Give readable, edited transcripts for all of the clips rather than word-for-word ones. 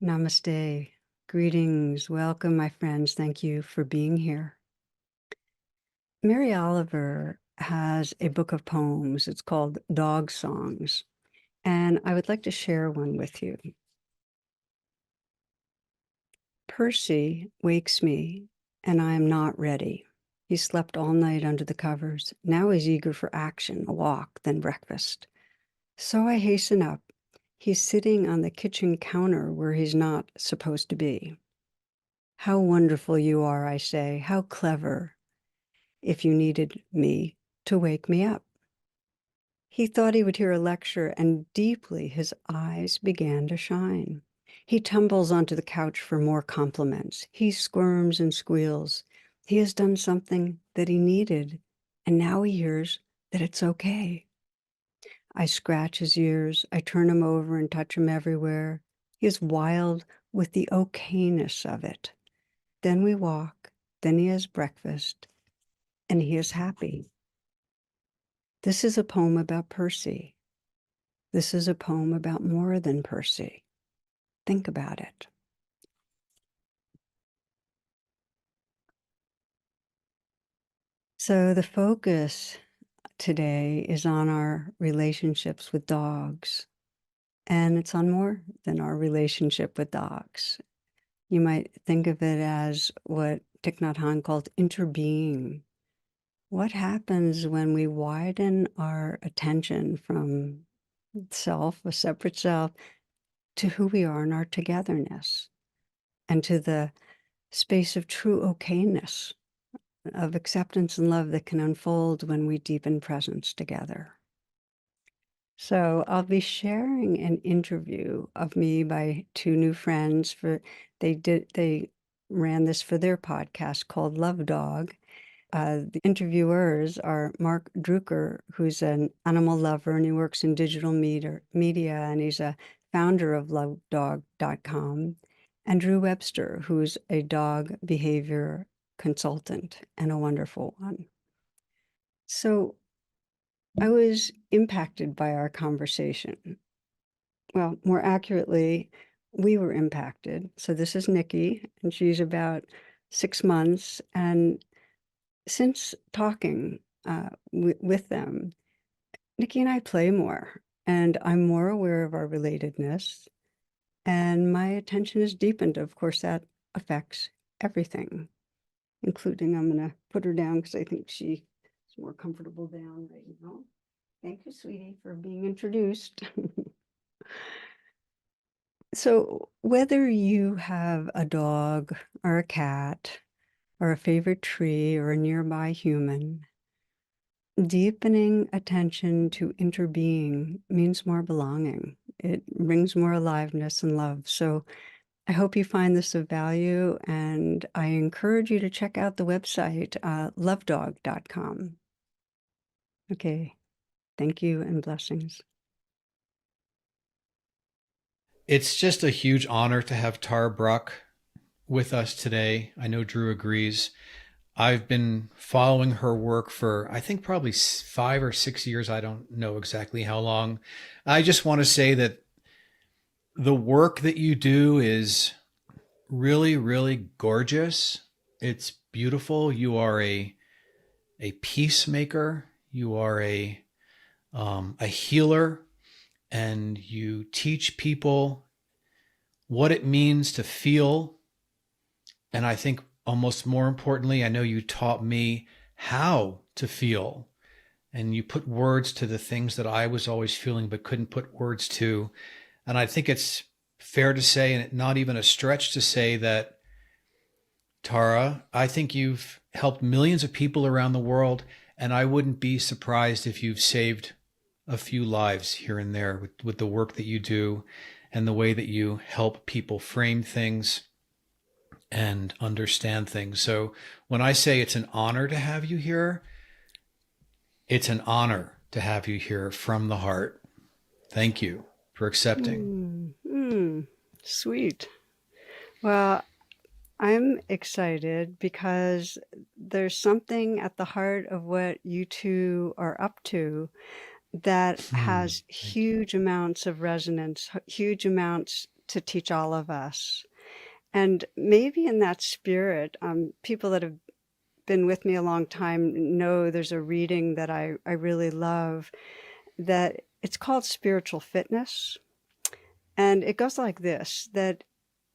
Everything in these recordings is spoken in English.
Namaste. Greetings. Welcome, my friends. Thank you for being here. Mary Oliver has a book of poems. It's called Dog Songs, and I would like to share one with you. Percy wakes me, and I am not ready. He slept all night under the covers. Now he's eager for action, a walk, then breakfast. So I hasten up. He's sitting on the kitchen counter where he's not supposed to be. How wonderful you are, I say. How clever, if you needed me to wake me up. He thought he would hear a lecture, and deeply his eyes began to shine. He tumbles onto the couch for more compliments. He squirms and squeals. He has done something that he needed, and now he hears that it's okay. I scratch his ears. I turn him over and touch him everywhere. He is wild with the okayness of it. Then we walk. Then he has breakfast, and he is happy. This is a poem about Percy. This is a poem about more than Percy. Think about it. So the focus today is on our relationships with dogs, and it's on more than our relationship with dogs. You might think of it as what Thich Nhat Hanh called interbeing. What happens when we widen our attention from self, a separate self, to who we are in our togetherness and to the space of true okayness, of acceptance and love that can unfold when we deepen presence together. So I'll be sharing an interview of me by two new friends. They ran this for their podcast called Love Dog. The interviewers are Mark Drucker, who's an animal lover and he works in digital media, and he's a founder of lovedog.com, and Drew Webster, who's a dog behavior consultant and a wonderful one. So I was impacted by our conversation. Well, more accurately, we were impacted. So this is Niki, and she's about 6 months. And since talking with them, Niki and I play more, and I'm more aware of our relatedness, and my attention is deepened. Of course, that affects everything, including I'm going to put her down because I think she is more comfortable down right now. Thank you, sweetie, for being introduced. So whether you have a dog or a cat or a favorite tree or a nearby human, deepening attention to interbeing means more belonging. It brings more aliveness and love. So I hope you find this of value, and I encourage you to check out the website, lovedog.com. Okay, thank you and blessings. It's just a huge honor to have Tara Brach with us today. I know Drew agrees. I've been following her work for, I think, probably 5 or 6 years. I don't know exactly how long. I just want to say that the work that you do is really, really gorgeous. It's beautiful. You are a peacemaker. You are a healer, and you teach people what it means to feel. And I think almost more importantly, I know you taught me how to feel, and you put words to the things that I was always feeling but couldn't put words to. And I think it's fair to say, and not even a stretch to say, that Tara, I think you've helped millions of people around the world, and I wouldn't be surprised if you've saved a few lives here and there with the work that you do and the way that you help people frame things and understand things. So when I say it's an honor to have you here, it's an honor to have you here from the heart. Thank you for accepting. Sweet. Well, I'm excited because there's something at the heart of what you two are up to that has huge amounts of resonance, huge amounts to teach all of us. And maybe in that spirit, people that have been with me a long time know there's a reading that I really love, that it's called Spiritual Fitness. And it goes like this, that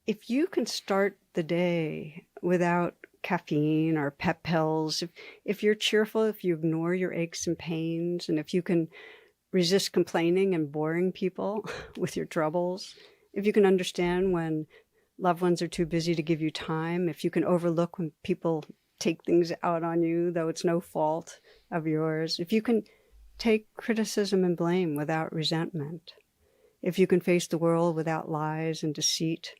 if you can start the day without caffeine or pep pills, if you're cheerful, if you ignore your aches and pains, and if you can resist complaining and boring people with your troubles, if you can understand when loved ones are too busy to give you time, if you can overlook when people take things out on you, though it's no fault of yours, if you can take criticism and blame without resentment, if you can face the world without lies and deceit,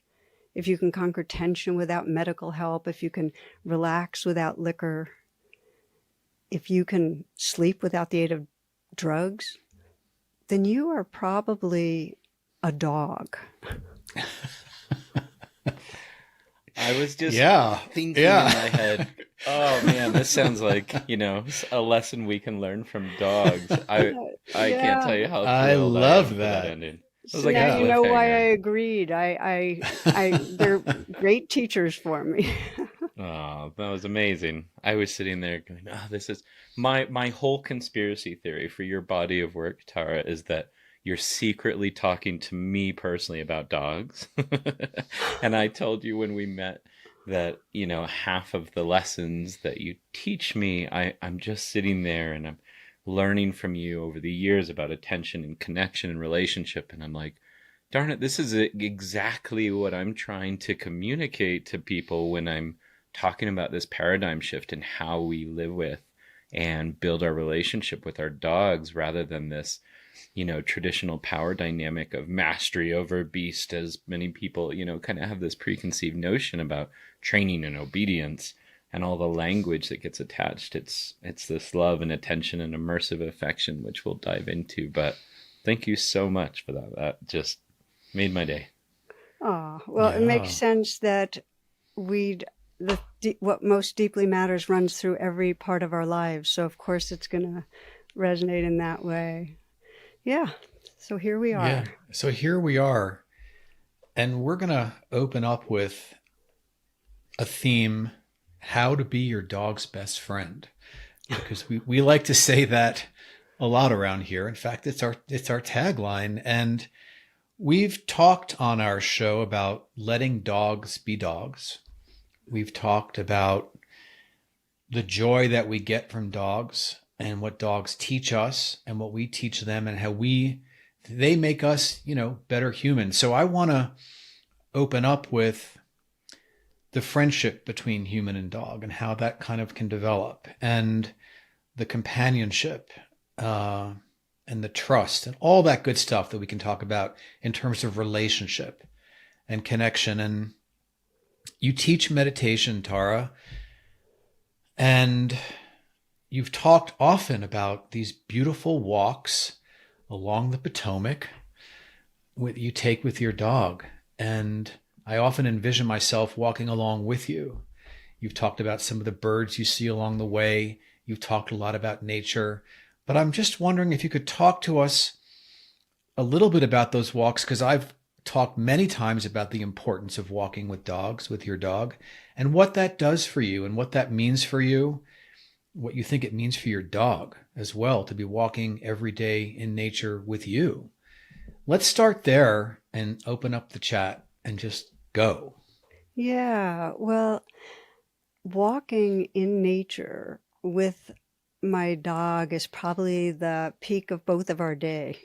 if you can conquer tension without medical help, if you can relax without liquor, if you can sleep without the aid of drugs, then you are probably a dog. I was just Yeah. thinking Yeah. in my head, oh man, this sounds like, a lesson we can learn from dogs. I can't tell you how I thrilled I love am for that that. ending. It was So like a now you know why I cliffhanger. agreed. They're great teachers for me. Oh, that was amazing. I was sitting there going, oh, this is my whole conspiracy theory for your body of work, Tara, is that you're secretly talking to me personally about dogs. And I told you when we met that, half of the lessons that you teach me, I'm just sitting there and I'm learning from you over the years about attention and connection and relationship. And I'm like, darn it, this is exactly what I'm trying to communicate to people when I'm talking about this paradigm shift and how we live with and build our relationship with our dogs rather than this, traditional power dynamic of mastery over beast, as many people, kind of have this preconceived notion about training and obedience and all the language that gets attached. It's this love and attention and immersive affection, which we'll dive into. But thank you so much for that. That just made my day. Oh, well, it makes Yeah. sense that we'd what most deeply matters runs through every part of our lives. So of course it's going to resonate in that way. Yeah. So here we Yeah. are. So here we are, and we're going to open up with a theme: how to be your dog's best friend. Because we like to say that a lot around here. In fact, it's our tagline. And we've talked on our show about letting dogs be dogs. We've talked about the joy that we get from dogs and what dogs teach us and what we teach them and how they make us, better humans. So I want to open up with the friendship between human and dog and how that kind of can develop, and the companionship, and the trust and all that good stuff that we can talk about in terms of relationship and connection. And you teach meditation, Tara, and you've talked often about these beautiful walks along the Potomac you take with your dog. And I often envision myself walking along with you. You've talked about some of the birds you see along the way. You've talked a lot about nature. But I'm just wondering if you could talk to us a little bit about those walks, because I've talked many times about the importance of walking with dogs, with your dog, and what that does for you and what that means for you, what you think it means for your dog as well, to be walking every day in nature with you. Let's start there and open up the chat and just go. Yeah. Well, walking in nature with my dog is probably the peak of both of our day.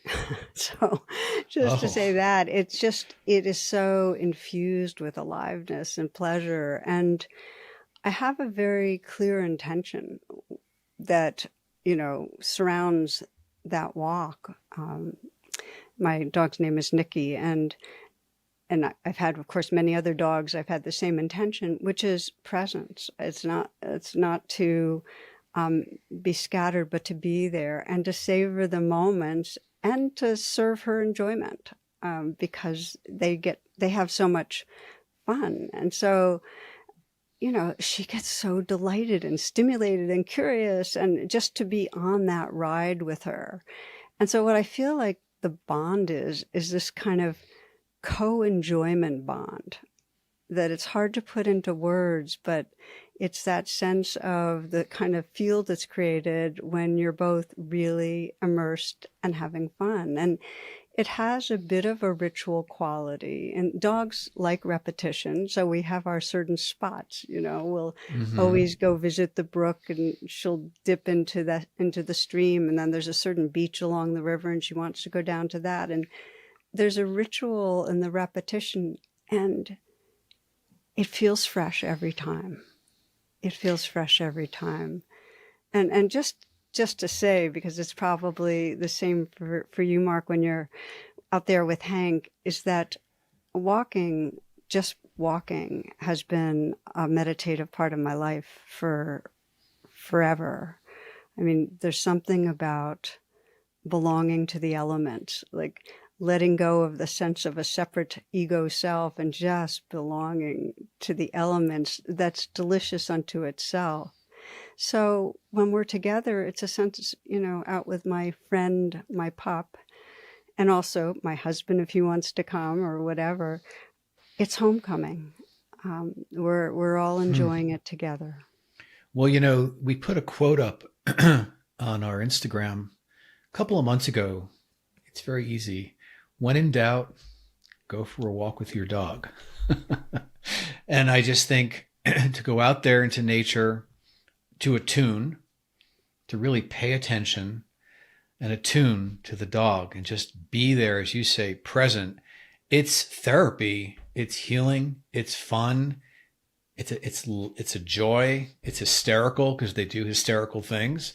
So just to Oh, say that, it is so infused with aliveness and pleasure. And I have a very clear intention that, surrounds that walk. My dog's name is Niki, and I've had, of course, many other dogs. I've had the same intention, which is presence. It's not to be scattered, but to be there and to savor the moments and to serve her enjoyment, because they have so much fun. And so, she gets so delighted and stimulated and curious, and just to be on that ride with her. And so what I feel like the bond is this kind of co-enjoyment bond that it's hard to put into words, but it's that sense of the kind of field that's created when you're both really immersed and having fun. And it has a bit of a ritual quality, and dogs like repetition. So we have our certain spots, we'll always go visit the brook, and she'll dip into the stream. And then there's a certain beach along the river and she wants to go down to that. And there's a ritual in the repetition, and it feels fresh every time. It feels fresh every time. And just to say, because it's probably the same for you, Mark, when you're out there with Hank, is that just walking has been a meditative part of my life for forever. I mean, there's something about belonging to the elements, like letting go of the sense of a separate ego self and just belonging to the elements that's delicious unto itself. So when we're together, it's a sense, out with my friend, my pup, and also my husband if he wants to come or whatever. It's homecoming. We're all enjoying it together. Well, we put a quote up on our Instagram a couple of months ago. It's very easy. When in doubt, go for a walk with your dog. And I just think to go out there into nature, to attune, to really pay attention and attune to the dog and just be there, as you say, present. It's therapy. It's healing. It's fun. It's a joy. It's hysterical because they do hysterical things.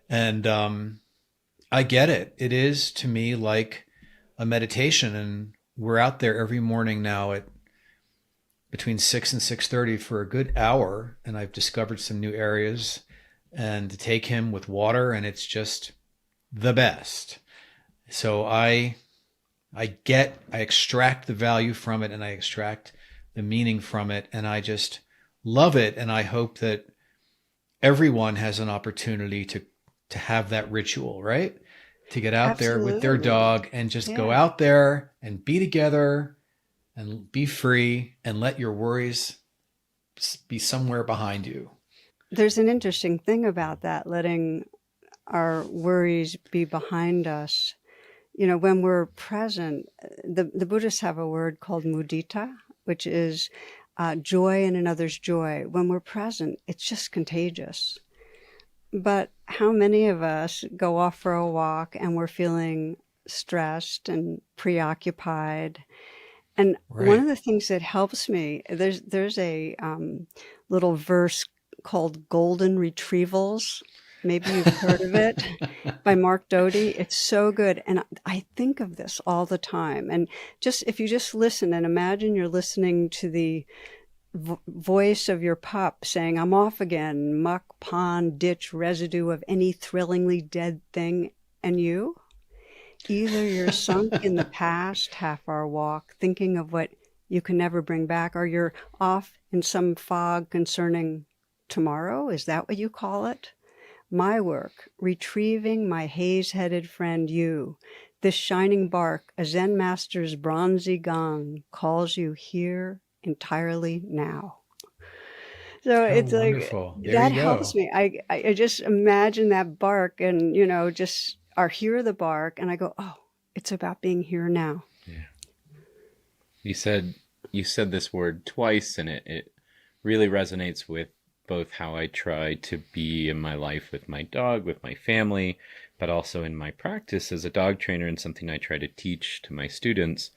And I get it. It is to me like a meditation. And we're out there every morning now at between 6 and 6:30 for a good hour. And I've discovered some new areas and to take him with water. And it's just the best. So I extract the value from it and I extract the meaning from it. And I just love it. And I hope that everyone has an opportunity to have that ritual, right? To get out there with their dog and just go out there and be together and be free and let your worries be somewhere behind you. There's an interesting thing about that, letting our worries be behind us. When we're present, the Buddhists have a word called mudita, which is joy in another's joy. When we're present, it's just contagious. But how many of us go off for a walk and we're feeling stressed and preoccupied? And one of the things that helps me, there's a little verse called Golden Retrievals. Maybe you've heard of it, by Mark Doty. It's so good. And I think of this all the time. And if you just listen and imagine you're listening to the voice of your pup saying, I'm off again, muck, pond, ditch, residue of any thrillingly dead thing. And either you're sunk in the past half-hour walk, thinking of what you can never bring back, or you're off in some fog concerning tomorrow. Is that what you call it? My work, retrieving my haze-headed friend you. This shining bark, a Zen master's bronzy gong, calls you here entirely now. So it's wonderful. Like, there that you go. helps me. I just imagine that bark and, just hear the bark, and I go, oh, it's about being here now. Yeah. You said this word twice, and it really resonates with both how I try to be in my life with my dog, with my family, but also in my practice as a dog trainer, and something I try to teach to my students.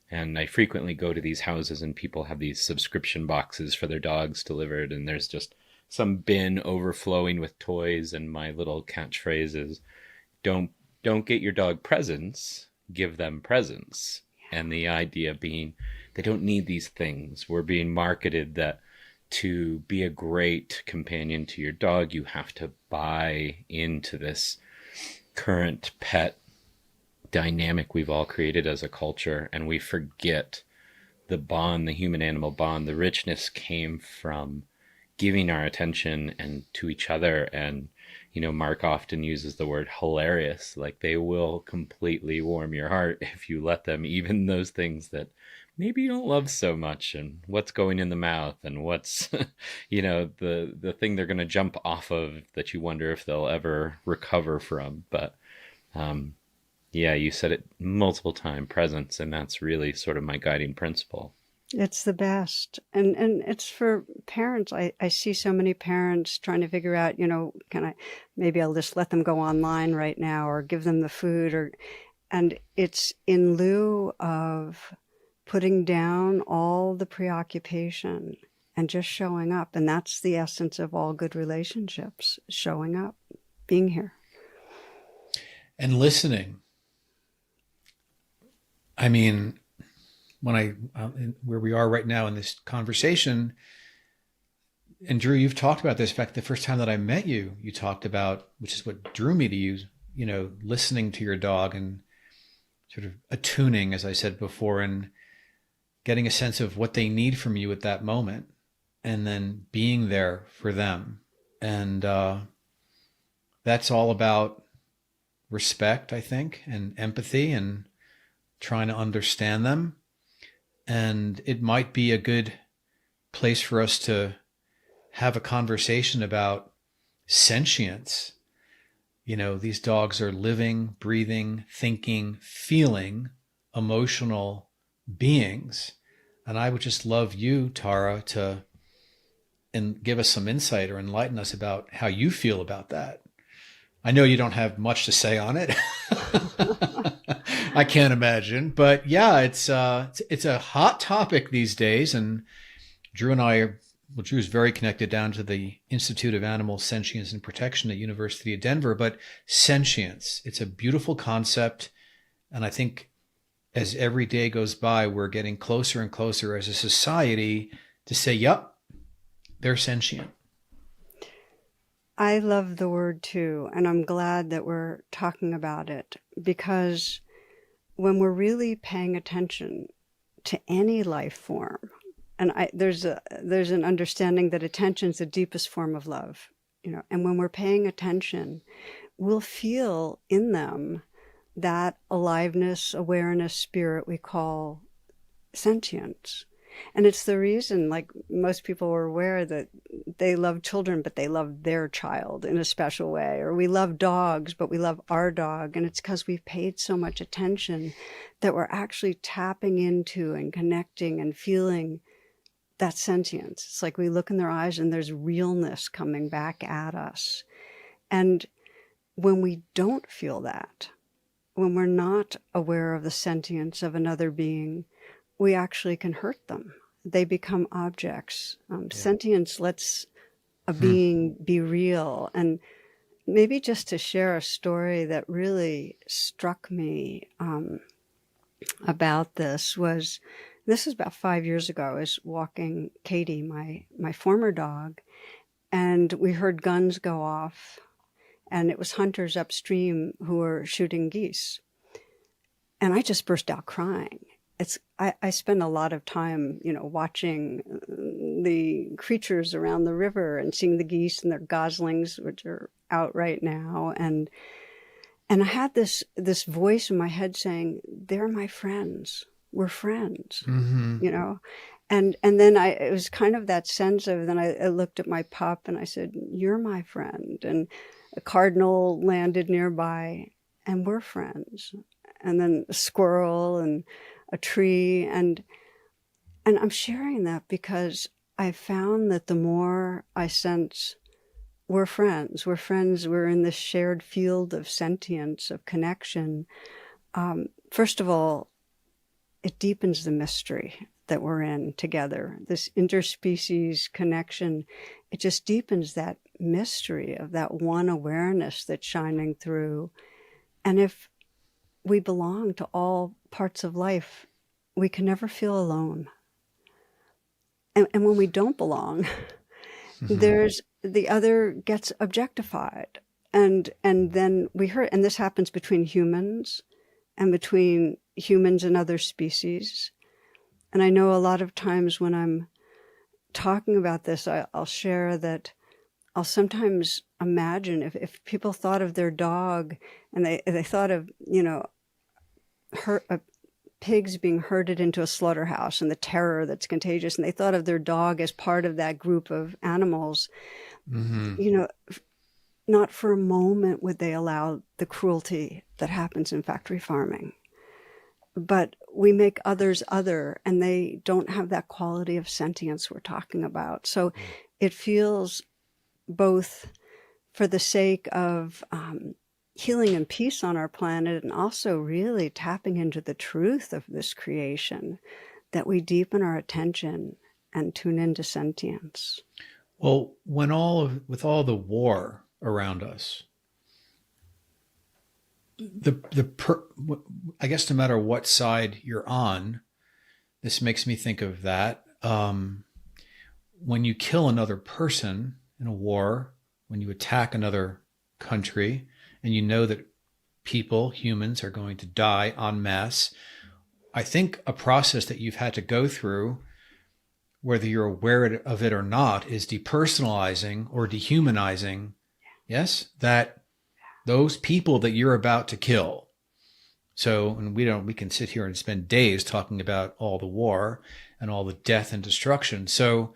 And I frequently go to these houses and people have these subscription boxes for their dogs delivered, and there's just some bin overflowing with toys, and my little catchphrase is, don't get your dog presents, give them presents. And the idea being they don't need these things. We're being marketed that to be a great companion to your dog, you have to buy into this current pet dynamic we've all created as a culture, and we forget the bond, the human-animal bond. The richness came from giving our attention and to each other and Mark often uses the word hilarious. Like, they will completely warm your heart if you let them, even those things that maybe you don't love so much, and what's going in the mouth, and what's the thing they're going to jump off of that you wonder if they'll ever recover from. But yeah, you said it multiple times, presence, and that's really sort of my guiding principle. It's the best. And it's for parents. I see so many parents trying to figure out, maybe I'll just let them go online right now or give them the food and it's in lieu of putting down all the preoccupation and just showing up. And that's the essence of all good relationships, showing up, being here. And listening. I mean, where we are right now in this conversation, and Drew, you've talked about this. In fact, the first time that I met you, you talked about, which is what drew me to you, listening to your dog and sort of attuning, as I said before, and getting a sense of what they need from you at that moment, and then being there for them. And that's all about respect, I think, and empathy, and trying to understand them. And it might be a good place for us to have a conversation about sentience. These dogs are living, breathing, thinking, feeling, emotional beings. And I would just love you, Tara, to give us some insight or enlighten us about how you feel about that. I know you don't have much to say on it. I can't imagine, but yeah, it's a hot topic these days. And Drew and I Drew's very connected down to the Institute of Animal Sentience and Protection at University of Denver, but sentience, it's a beautiful concept. And I think as every day goes by, we're getting closer and closer as a society to say, yep, they're sentient. I love the word too, and I'm glad that we're talking about it, because when we're really paying attention to any life form, and there's an understanding that attention is the deepest form of love, and when we're paying attention, we'll feel in them that aliveness, awareness, spirit we call sentience. And it's the reason, like, most people are aware that they love children, but they love their child in a special way. Or we love dogs, but we love our dog. And it's because we've paid so much attention that we're actually tapping into and connecting and feeling that sentience. It's like we look in their eyes and there's realness coming back at us. And when we don't feel that, when we're not aware of the sentience of another being, we actually can hurt them. They become objects. Sentience lets a being be real. And maybe just to share a story that really struck me about this was about 5 years ago. I was walking Katie, my former dog, and we heard guns go off, and it was hunters upstream who were shooting geese. And I just burst out crying. I spend a lot of time, watching the creatures around the river and seeing the geese and their goslings, which are out right now. And I had this voice in my head saying, they're my friends. We're friends, Mm-hmm. And then it was kind of that sense of, then I looked at my pup and I said, you're my friend. And a cardinal landed nearby and we're friends. And then a squirrel and a tree. And I'm sharing that because I found that the more I sense we're friends, we're in this shared field of sentience, of connection. First of all, it deepens the mystery that we're in together. This interspecies connection, it just deepens that mystery of that one awareness that's shining through. And if we belong to all parts of life, we can never feel alone. And when we don't belong, there's the other gets objectified. And then we hurt. And this happens between humans and between humans and other species. And I know a lot of times when I'm talking about this, I'll share that I'll sometimes imagine if people thought of their dog and they thought of, pigs being herded into a slaughterhouse and the terror that's contagious, and they thought of their dog as part of that group of animals, Mm-hmm. not for a moment would they allow the cruelty that happens in factory farming. But we make others other, and they don't have that quality of sentience we're talking about. So it feels both for the sake of healing and peace on our planet, and also really tapping into the truth of this creation, that we deepen our attention and tune into sentience. Well, with all the war around us, I guess no matter what side you're on, this makes me think of that. When you kill another person in a war, when you attack another country, and you know that humans, are going to die en masse, I think a process that you've had to go through, whether you're aware of it or not, is depersonalizing or dehumanizing, yes, that those people that you're about to kill. So, and we can sit here and spend days talking about all the war and all the death and destruction. So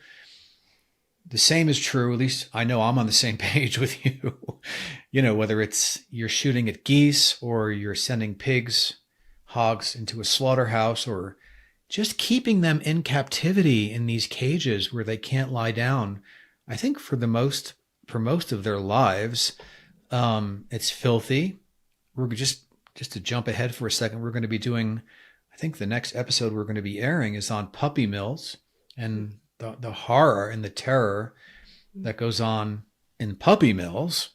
the same is true, at least I know I'm on the same page with you, whether it's you're shooting at geese or you're sending hogs into a slaughterhouse, or just keeping them in captivity in these cages where they can't lie down. I think for most of their lives, it's filthy. We're just to jump ahead for a second, we're going to be doing, I think the next episode we're going to be airing is on puppy mills and the horror and the terror that goes on in puppy mills.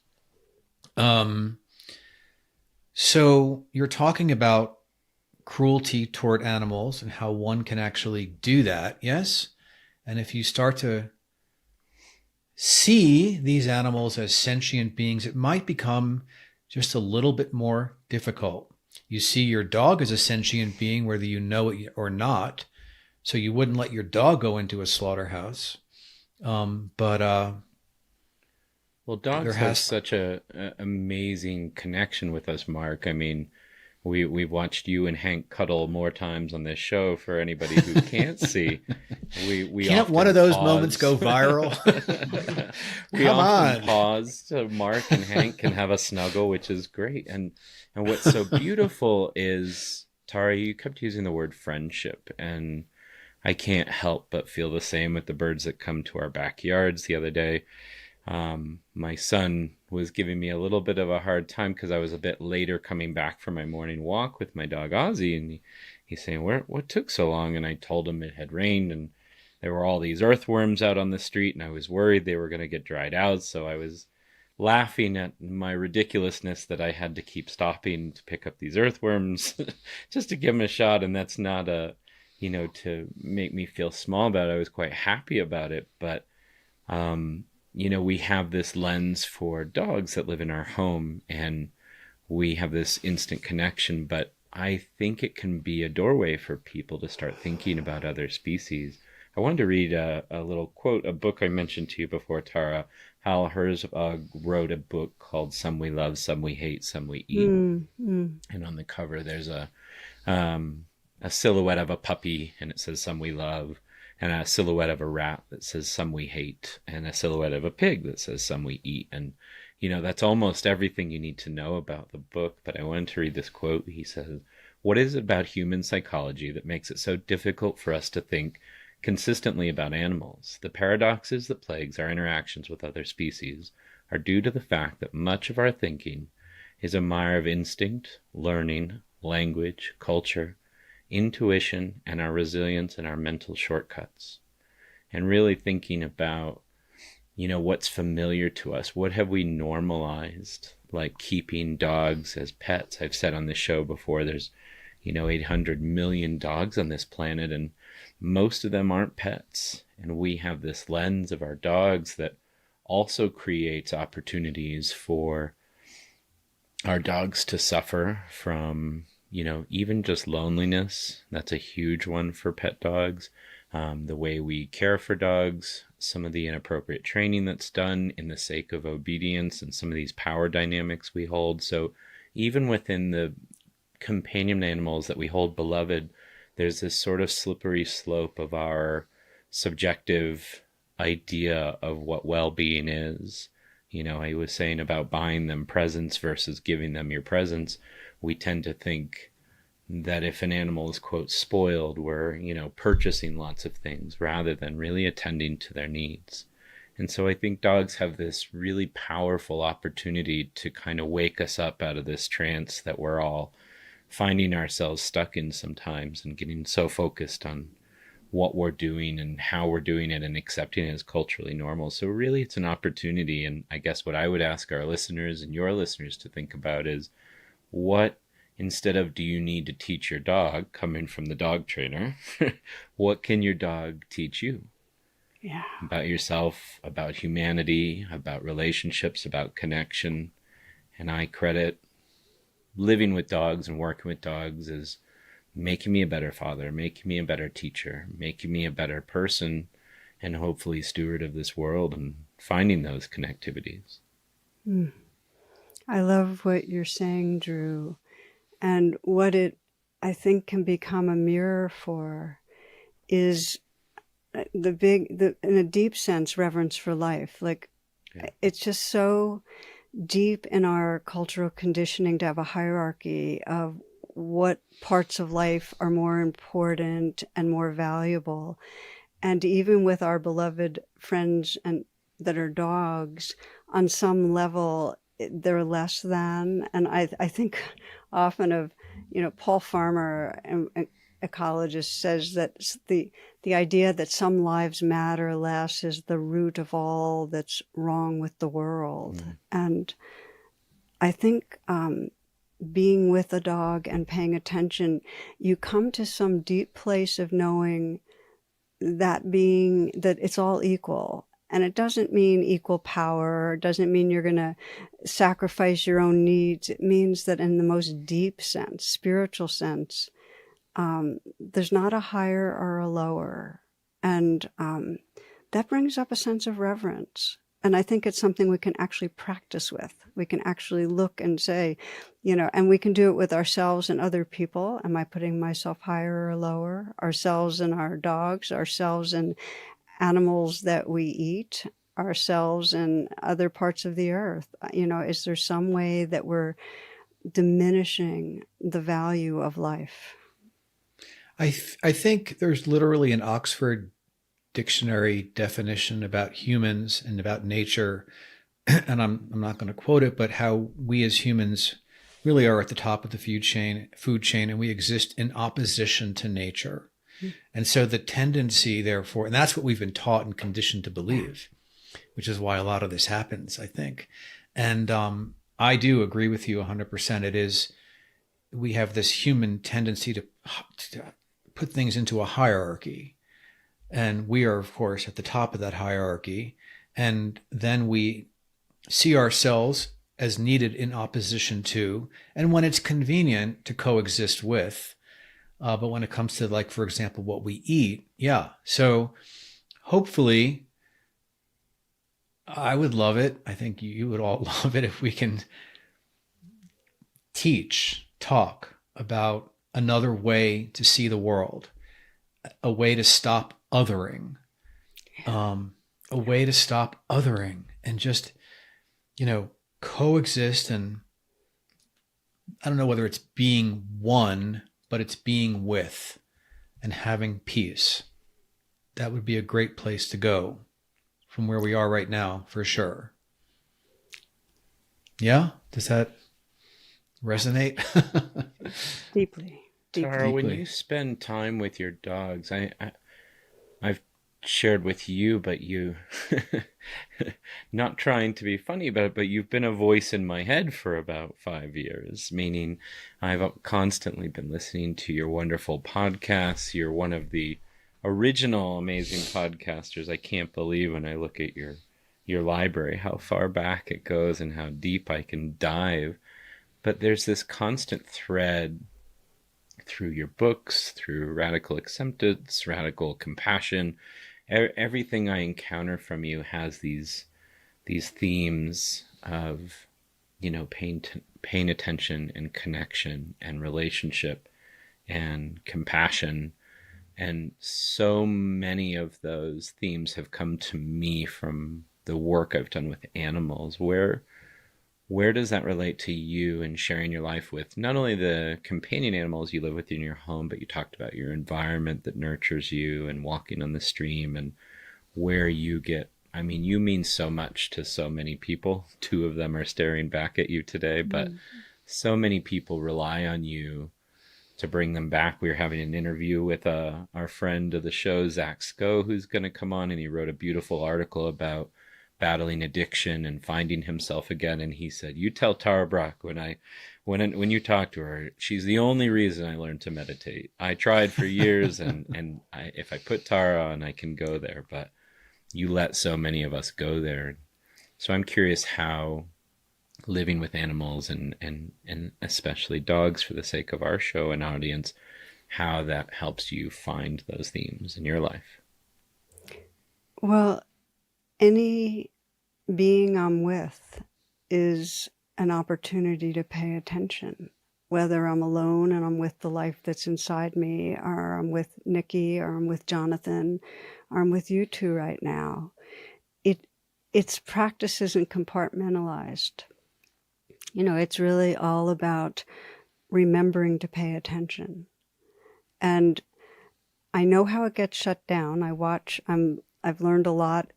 So you're talking about cruelty toward animals and how one can actually do that, yes? And if you start to see these animals as sentient beings, it might become just a little bit more difficult. You see your dog as a sentient being, whether you know it or not. So you wouldn't let your dog go into a slaughterhouse. Well, dogs have such a amazing connection with us, Mark. I mean, we've watched you and Hank cuddle more times on this show. For anybody who can't see, we can't one of those moments go viral? We often pause so Mark and Hank can have a snuggle, which is great. And what's so beautiful is, Tara, you kept using the word friendship, and I can't help but feel the same with the birds that come to our backyards. The other day, my son was giving me a little bit of a hard time because I was a bit later coming back from my morning walk with my dog Ozzy, and he's saying, what took so long? And I told him it had rained and there were all these earthworms out on the street, and I was worried they were going to get dried out. So I was laughing at my ridiculousness that I had to keep stopping to pick up these earthworms just to give them a shot. And that's not to make me feel small about it. I was quite happy about it. But, we have this lens for dogs that live in our home, and we have this instant connection. But I think it can be a doorway for people to start thinking about other species. I wanted to read a little quote, a book I mentioned to you before, Tara. Hal Herz wrote a book called Some We Love, Some We Hate, Some We Eat. And on the cover, there's a silhouette of a puppy, and it says Some We Love, and a silhouette of a rat that says Some We Hate, and a silhouette of a pig that says Some We Eat. And, that's almost everything you need to know about the book. But I wanted to read this quote. He says, "What is it about human psychology that makes it so difficult for us to think consistently about animals? The paradoxes that plagues our interactions with other species are due to the fact that much of our thinking is a mire of instinct, learning, language, culture, intuition, and our resilience and our mental shortcuts." And really thinking about, what's familiar to us. What have we normalized? Like keeping dogs as pets. I've said on this show before, there's, 800 million dogs on this planet, and most of them aren't pets. And we have this lens of our dogs that also creates opportunities for our dogs to suffer from, even just loneliness. That's a huge one for pet dogs. the way we care for dogs, some of the inappropriate training that's done in the sake of obedience, and some of these power dynamics we hold. So even within the companion animals that we hold beloved, there's this sort of slippery slope of our subjective idea of what well-being is. You know, I was saying about buying them presents versus giving them your presents. We tend to think that if an animal is, quote, spoiled, we're, you know, purchasing lots of things rather than really attending to their needs. And so I think dogs have this really powerful opportunity to kind of wake us up out of this trance that we're all finding ourselves stuck in sometimes, and getting so focused on what we're doing and how we're doing it and accepting it as culturally normal. So really it's an opportunity. And I guess what I would ask our listeners and your listeners to think about is, what, instead of do you need to teach your dog, coming from the dog trainer, what can your dog teach you? Yeah. About yourself, about humanity, about relationships, about connection. And I credit living with dogs and working with dogs as making me a better father, making me a better teacher, making me a better person, and hopefully steward of this world, and finding those connectivities. I love what you're saying, Drew, and what it, I think, can become a mirror for is in a deep sense, reverence for life. Like, it's just so deep in our cultural conditioning to have a hierarchy of what parts of life are more important and more valuable. And even with our beloved friends and that are dogs, on some level, they're less than. And I think often of, you know, Paul Farmer, an ecologist, says that the idea that some lives matter less is the root of all that's wrong with the world. And I think being with a dog and paying attention, you come to some deep place of knowing that it's all equal. And it doesn't mean equal power. It doesn't mean you're going to sacrifice your own needs. It means that in the most deep sense, spiritual sense, there's not a higher or a lower. And that brings up a sense of reverence. And I think it's something we can actually practice with. We can actually look and say, you know, and we can do it with ourselves and other people. Am I putting myself higher or lower? Ourselves and our dogs, ourselves and animals that we eat, ourselves and other parts of the earth. You know, is there some way that we're diminishing the value of life? I think there's literally an Oxford dictionary definition about humans and about nature, and I'm not going to quote it, but how we as humans really are at the top of the food chain, and we exist in opposition to nature. And so the tendency, therefore, and that's what we've been taught and conditioned to believe, which is why a lot of this happens, I think. And I do agree with you 100%. It is, we have this human tendency to put things into a hierarchy. And we are, of course, at the top of that hierarchy. And then we see ourselves as needed in opposition to, and when it's convenient, to coexist with. But when it comes to, like, for example, what we eat, yeah. So hopefully, I would love it. I think you would all love it if we can talk about another way to see the world, a way to stop othering, a way to stop othering and just, you know, coexist. And I don't know whether it's being one, but it's being with and having peace. That would be a great place to go from where we are right now, for sure. Yeah? Does that resonate? Deeply. Tara, when you spend time with your dogs, I've shared with you, but you, not trying to be funny about it, but you've been a voice in my head for about 5 years, meaning I've constantly been listening to your wonderful podcasts. You're one of the original amazing podcasters. I can't believe when I look at your library, how far back it goes and how deep I can dive. But there's this constant thread through your books, through radical acceptance, radical compassion. Everything I encounter from you has these themes of, paying attention and connection and relationship and compassion. And so many of those themes have come to me from the work I've done with animals. Where does that relate to you and sharing your life with not only the companion animals you live with in your home, but you talked about your environment that nurtures you and walking on the stream, and where you get, I mean, you mean so much to so many people. Two of them are staring back at you today, but so many people rely on you to bring them back. We were having an interview with our friend of the show, Zach Sco, who's going to come on, and he wrote a beautiful article about battling addiction and finding himself again. And he said, "You tell Tara Brach when you talk to her, she's the only reason I learned to meditate. I tried for years, and if I put Tara on, I can go there. But you let so many of us go there." So I'm curious how living with animals and especially dogs, for the sake of our show and audience, how that helps you find those themes in your life. Well, any being I'm with is an opportunity to pay attention, whether I'm alone and I'm with the life that's inside me, or I'm with Niki, or I'm with Jonathan, or I'm with you two right now. Its practice isn't compartmentalized. It's really all about remembering to pay attention. And I know how it gets shut down. I've learned a lot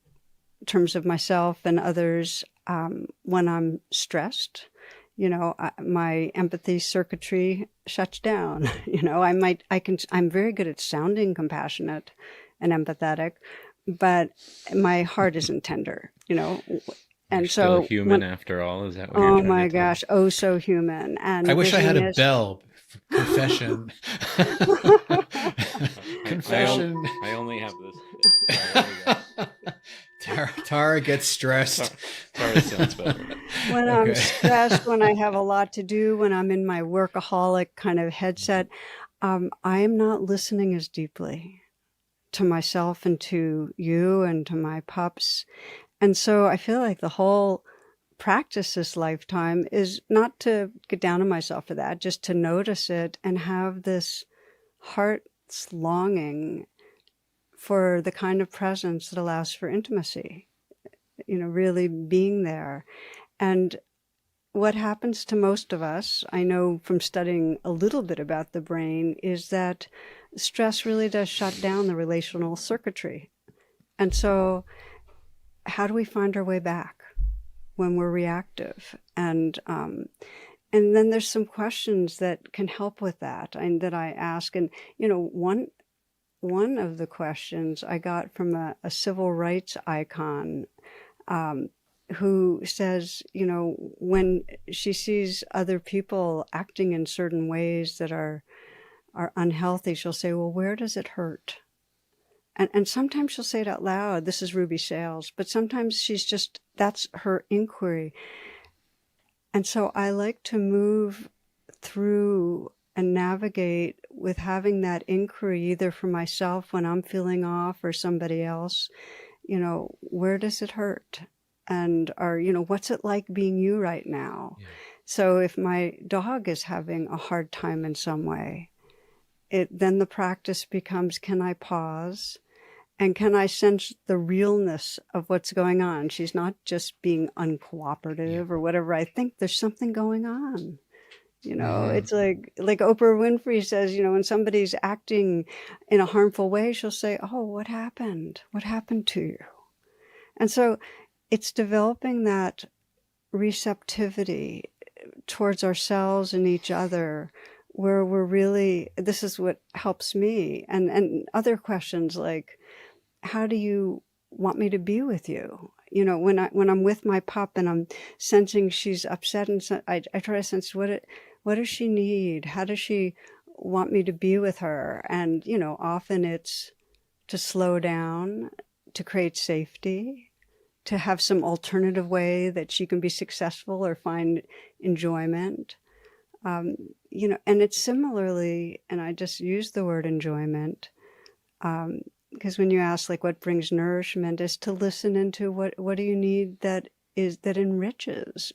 in terms of myself and others when I'm stressed. My empathy circuitry shuts down. I'm very good at sounding compassionate and empathetic, but my heart isn't tender, And You're so still human after all. Is that what you're oh trying my to tell gosh, oh so human. And I wish I had a busyness. bell. Confession. Confession. I only have this. Tara gets stressed. Tara sounds better. When I'm stressed, when I have a lot to do, when I'm in my workaholic kind of headset, I'm not listening as deeply to myself and to you and to my pups. And so I feel like the whole practice this lifetime is not to get down on myself for that, just to notice it and have this heart's longing for the kind of presence that allows for intimacy, really being there. And what happens to most of us, I know from studying a little bit about the brain, is that stress really does shut down the relational circuitry. And so how do we find our way back when we're reactive? And then there's some questions that can help with that, and that I ask. And one of the questions I got from a civil rights icon, who says, when she sees other people acting in certain ways that are unhealthy, she'll say, "Well, where does it hurt?" And sometimes she'll say it out loud. This is Ruby Sales, but sometimes that's her inquiry. And so I like to move through and navigate with having that inquiry, either for myself when I'm feeling off or somebody else, where does it hurt? And what's it like being you right now? Yeah. So if my dog is having a hard time in some way, then the practice becomes, can I pause? And can I sense the realness of what's going on? She's not just being uncooperative or whatever. I think there's something going on. It's like Oprah Winfrey says, when somebody's acting in a harmful way, she'll say, "Oh, what happened? What happened to you?" And so it's developing that receptivity towards ourselves and each other, where we're really, this is what helps me. And other questions like, how do you want me to be with you? When I'm with my pup and I'm sensing she's upset, and I try to sense what does she need? How does she want me to be with her? And, often it's to slow down, to create safety, to have some alternative way that she can be successful or find enjoyment. Um, and it's similarly, and I just use the word enjoyment, because when you ask like what brings nourishment is to listen into what do you need that enriches.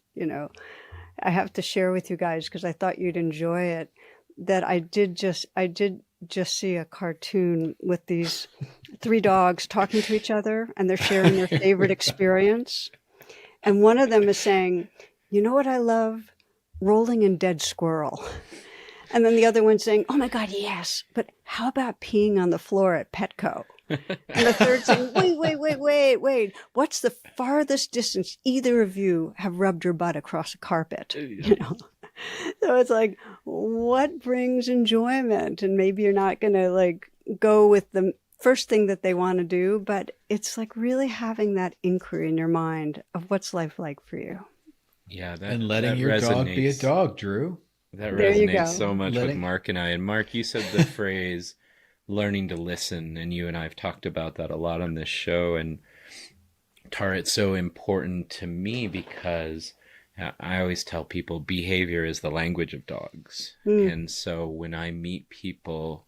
I have to share with you guys because I thought you'd enjoy it, that I did just see a cartoon with these three dogs talking to each other, and they're sharing their favorite experience. And one of them is saying, "You know what I love? Rolling in dead squirrel." And then the other one's saying, "Oh my God, yes. But how about peeing on the floor at Petco?" And the third saying, "Wait, wait, wait, wait, wait. What's the farthest distance either of you have rubbed your butt across a carpet?" So it's like, what brings enjoyment? And maybe you're not going to like go with the first thing that they want to do, but it's like really having that inquiry in your mind of what's life like for you. Yeah, And letting that your dog be a resonates. dog, Drew. That There you resonates go. so much with Letting Mark and I. And Mark, you said the phrase learning to listen, and you and I have talked about that a lot on this show. And Tara, it's so important to me because I always tell people behavior is the language of dogs. Mm, And so when I meet people,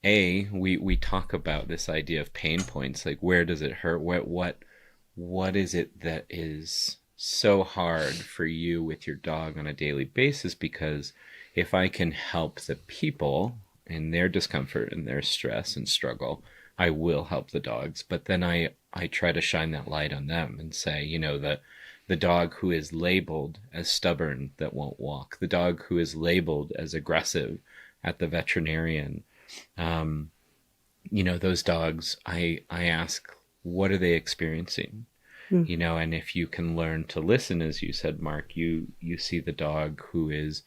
we talk about this idea of pain points, like where does it hurt? What is it that is so hard for you with your dog on a daily basis? Because if I can help the people in their discomfort and their stress and struggle, I will help the dogs. But then I try to shine that light on them and say, that the dog who is labeled as stubborn that won't walk, the dog who is labeled as aggressive at the veterinarian, um, those dogs, I ask, what are they experiencing? mm, And if you can learn to listen, as you said, Mark, you see the dog who is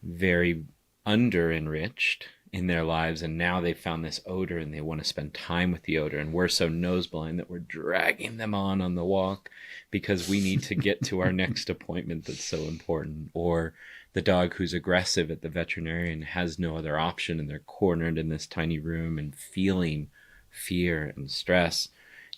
very under enriched in their lives, and now they've found this odor and they want to spend time with the odor, and we're so nose blind that we're dragging them on the walk because we need to get to our next appointment that's so important. Or the dog who's aggressive at the veterinarian has no other option, and they're cornered in this tiny room and feeling fear and stress,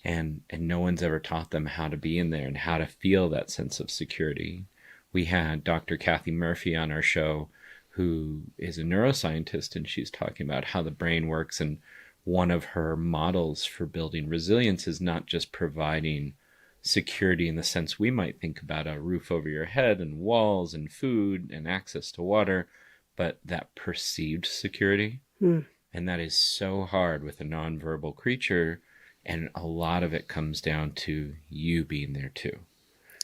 and no one's ever taught them how to be in there and how to feel that sense of security. We had Dr. Kathy Murphy on our show, who is a neuroscientist, and she's talking about how the brain works. And one of her models for building resilience is not just providing security in the sense we might think about a roof over your head and walls and food and access to water, but that perceived security. mm. And that is so hard with a nonverbal creature. And a lot of it comes down to you being there too.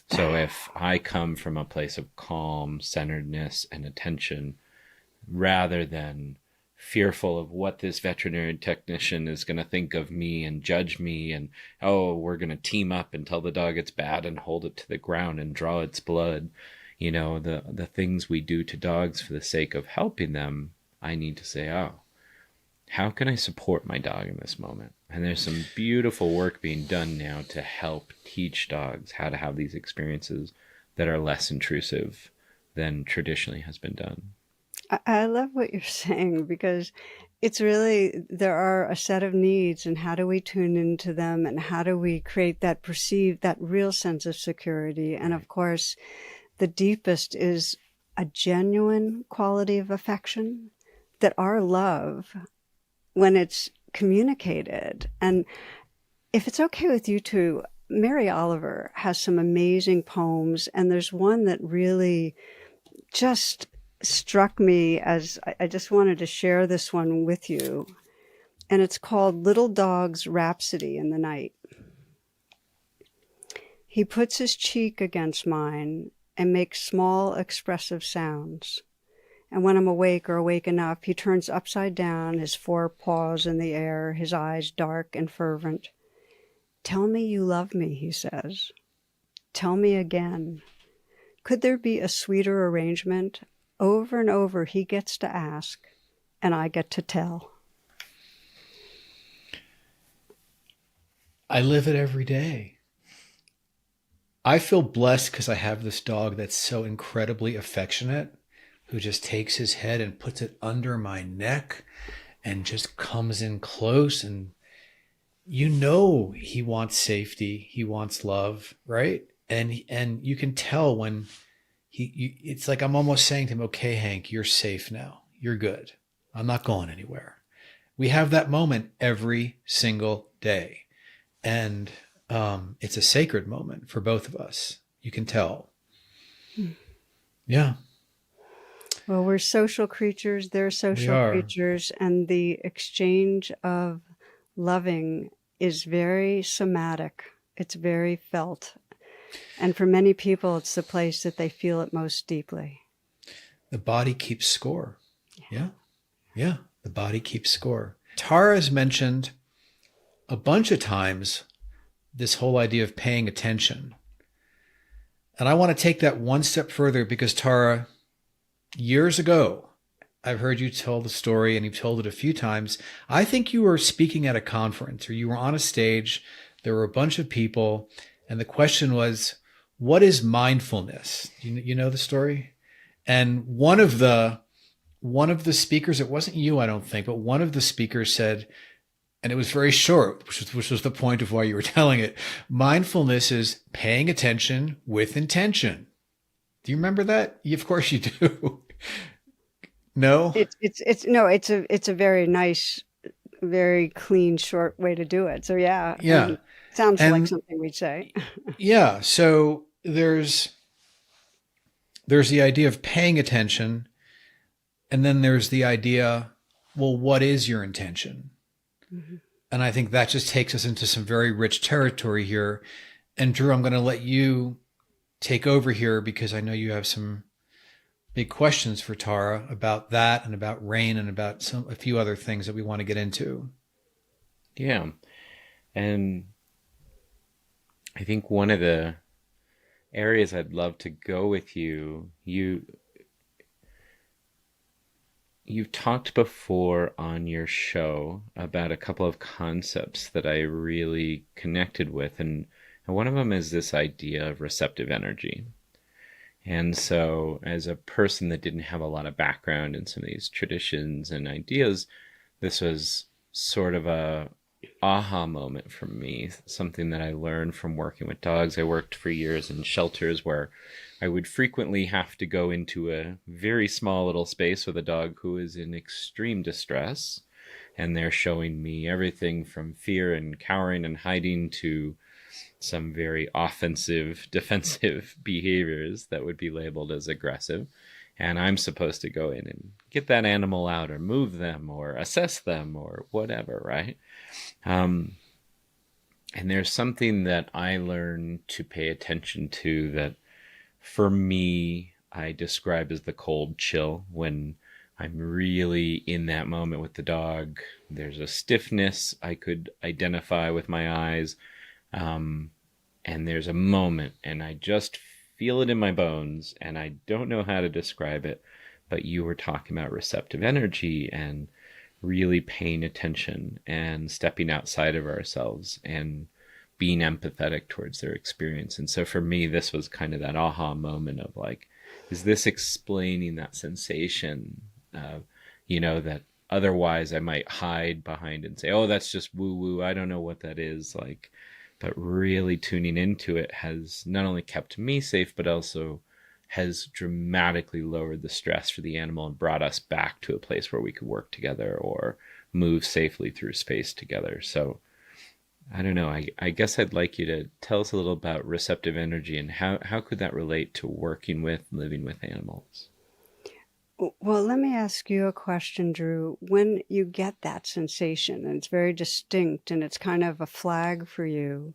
So if I come from a place of calm, centeredness, and attention, rather than fearful of what this veterinary technician is going to think of me and judge me, and, oh, we're going to team up and tell the dog it's bad and hold it to the ground and draw its blood, the things we do to dogs for the sake of helping them, I need to say, oh, how can I support my dog in this moment? And there's some beautiful work being done now to help teach dogs how to have these experiences that are less intrusive than traditionally has been done. I love what you're saying because it's really, there are a set of needs, and how do we tune into them, and how do we create that real sense of security? And of course, the deepest is a genuine quality of affection, that our love, when it's communicated. And if it's okay with you two, Mary Oliver has some amazing poems, and there's one that really just struck me as I just wanted to share this one with you. And it's called Little Dog's Rhapsody in the Night. He puts his cheek against mine and makes small expressive sounds. And when I'm awake or awake enough, he turns upside down, his four paws in the air, his eyes dark and fervent. "Tell me you love me," he says. "Tell me again." Could there be a sweeter arrangement? Over and over he gets to ask, and I get to tell. I live it every day. I feel blessed because I have this dog that's so incredibly affectionate, who just takes his head and puts it under my neck and just comes in close. And he wants safety, he wants love, right? And you can tell when it's like I'm almost saying to him, okay, Hank, you're safe now. You're good. I'm not going anywhere. We have that moment every single day. And it's a sacred moment for both of us. You can tell. Yeah. Well, we're social creatures, they're We social are. creatures, and the exchange of loving is very somatic. It's very felt. And for many people, it's the place that they feel it most deeply. The body keeps score. Yeah. Yeah. The body keeps score. Tara has mentioned a bunch of times this whole idea of paying attention. And I want to take that one step further because, Tara, years ago, I've heard you tell the story and you've told it a few times. I think you were speaking at a conference or you were on a stage. There were a bunch of people. And the question was, what is mindfulness? You know the story? And one of the speakers, it wasn't you, I don't think, but one of the speakers said, and it was very short, which was the point of why you were telling it. Mindfulness is paying attention with intention. Do you remember that? Of course you do. No? It's a very nice, very clean, short way to do it. So yeah. Yeah. Sounds like And something we'd say. yeah, so there's the idea of paying attention, and then there's the idea, well, what is your intention? Mm-hmm. And I think that just takes us into some very rich territory here. And Drew, I'm going to let you take over here because I know you have some big questions for Tara about that and about rain and about a few other things that we want to get into. Yeah. And I think one of the areas I'd love to go with you've talked before on your show about a couple of concepts that I really connected with. And one of them is this idea of receptive energy. And so as a person that didn't have a lot of background in some of these traditions and ideas, this was sort of a aha moment for me, something that I learned from working with dogs. I worked for years in shelters where I would frequently have to go into a very small little space with a dog who is in extreme distress, and they're showing me everything from fear and cowering and hiding to some very offensive, defensive behaviors that would be labeled as aggressive. And I'm supposed to go in and get that animal out or move them or assess them or whatever, right? And there's something that I learned to pay attention to that for me, I describe as the cold chill. When I'm really in that moment with the dog, there's a stiffness I could identify with my eyes. And there's a moment and I just feel it in my bones and I don't know how to describe it, but you were talking about receptive energy and really paying attention and stepping outside of ourselves and being empathetic towards their experience. And so for me, this was kind of that aha moment of like, is this explaining that sensation of, that otherwise I might hide behind and say, oh, that's just woo woo. I don't know what that is like, but really tuning into it has not only kept me safe, but also has dramatically lowered the stress for the animal and brought us back to a place where we could work together or move safely through space together. So I don't know. I guess I'd like you to tell us a little about receptive energy and how could that relate to working with, living with animals? Well, let me ask you a question, Drew. When you get that sensation and it's very distinct and it's kind of a flag for you,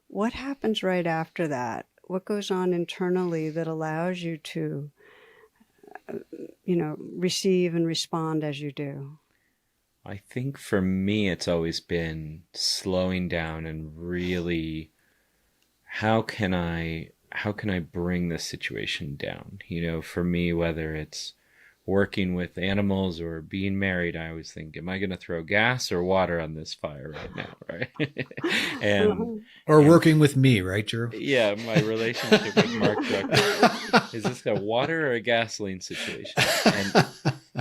what happens right after that? What goes on internally that allows you to, receive and respond as you do? I think for me, it's always been slowing down and really, how can I bring this situation down? For me, whether it's working with animals or being married, I always think, am I going to throw gas or water on this fire right now? Right. Or working with me, right, Drew? Yeah. My relationship with Mark Drucker, is this a water or a gasoline situation?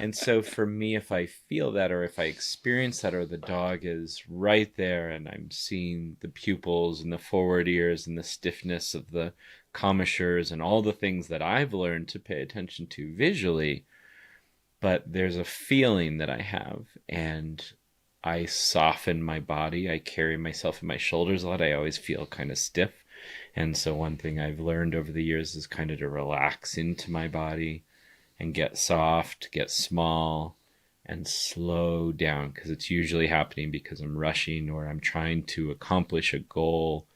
And so for me, if I feel that, or if I experience that, or the dog is right there and I'm seeing the pupils and the forward ears and the stiffness of the commissures and all the things that I've learned to pay attention to visually, but there's a feeling that I have, and I soften my body. I carry myself in my shoulders a lot. I always feel kind of stiff. And so one thing I've learned over the years is kind of to relax into my body and get soft, get small, and slow down, because it's usually happening because I'm rushing or I'm trying to accomplish a goal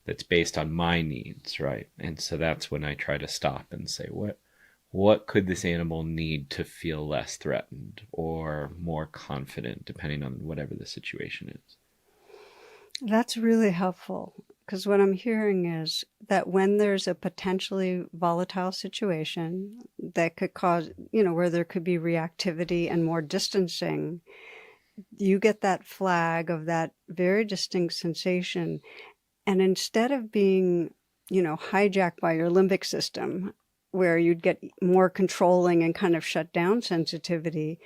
that's based on my needs, right? And so that's when I try to stop and say, what could this animal need to feel less threatened or more confident, depending on whatever the situation is? That's really helpful, because what I'm hearing is that when there's a potentially volatile situation that could cause, where there could be reactivity and more distancing, you get that flag of that very distinct sensation. And instead of being, hijacked by your limbic system, where you'd get more controlling and kind of shut down sensitivity,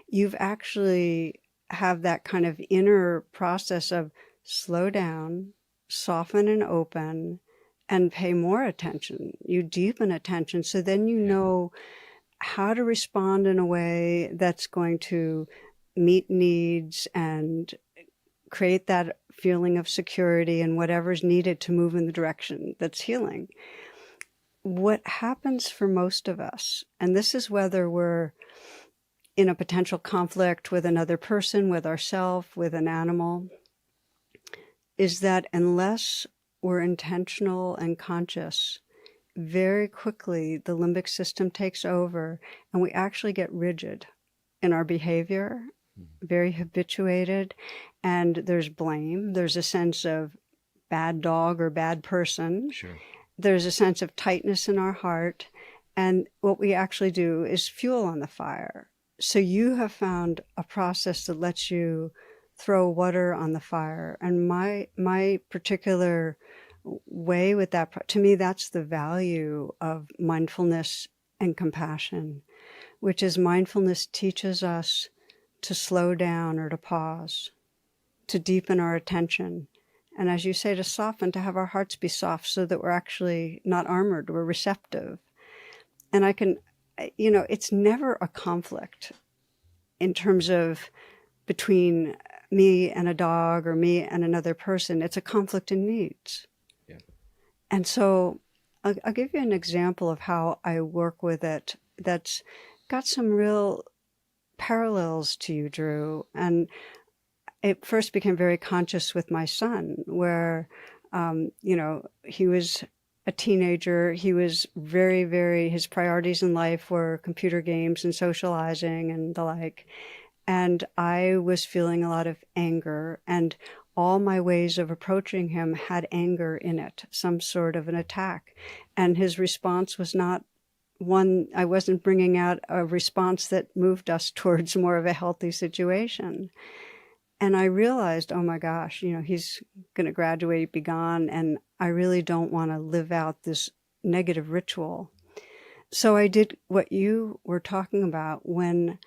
you've actually have that kind of inner process of slow down, soften and open, and pay more attention. You deepen attention, so then you know how to respond in a way that's going to meet needs and create that feeling of security and whatever's needed to move in the direction that's healing. What happens for most of us, and this is whether we're in a potential conflict with another person, with ourselves, with an animal, is that unless we're intentional and conscious, very quickly the limbic system takes over and we actually get rigid in our behavior, very habituated, and there's blame. There's a sense of bad dog or bad person. Sure. There's a sense of tightness in our heart. And what we actually do is fuel on the fire. So you have found a process that lets you throw water on the fire. And my particular way with that, to me, that's the value of mindfulness and compassion, which is mindfulness teaches us to slow down or to pause, to deepen our attention. And as you say, to soften, to have our hearts be soft so that we're actually not armored, we're receptive. And I can, it's never a conflict in terms of between me and a dog or me and another person. It's a conflict in needs. Yeah. And so I'll give you an example of how I work with it that's got some real parallels to you, Drew. And it first became very conscious with my son, where, he was a teenager. He was very, his priorities in life were computer games and socializing and the like. And I was feeling a lot of anger, and all my ways of approaching him had anger in it, some sort of an attack. And his response was not one, I wasn't bringing out a response that moved us towards more of a healthy situation. And I realized, oh my gosh, he's going to graduate, be gone, and I really don't want to live out this negative ritual. So I did what you were talking about when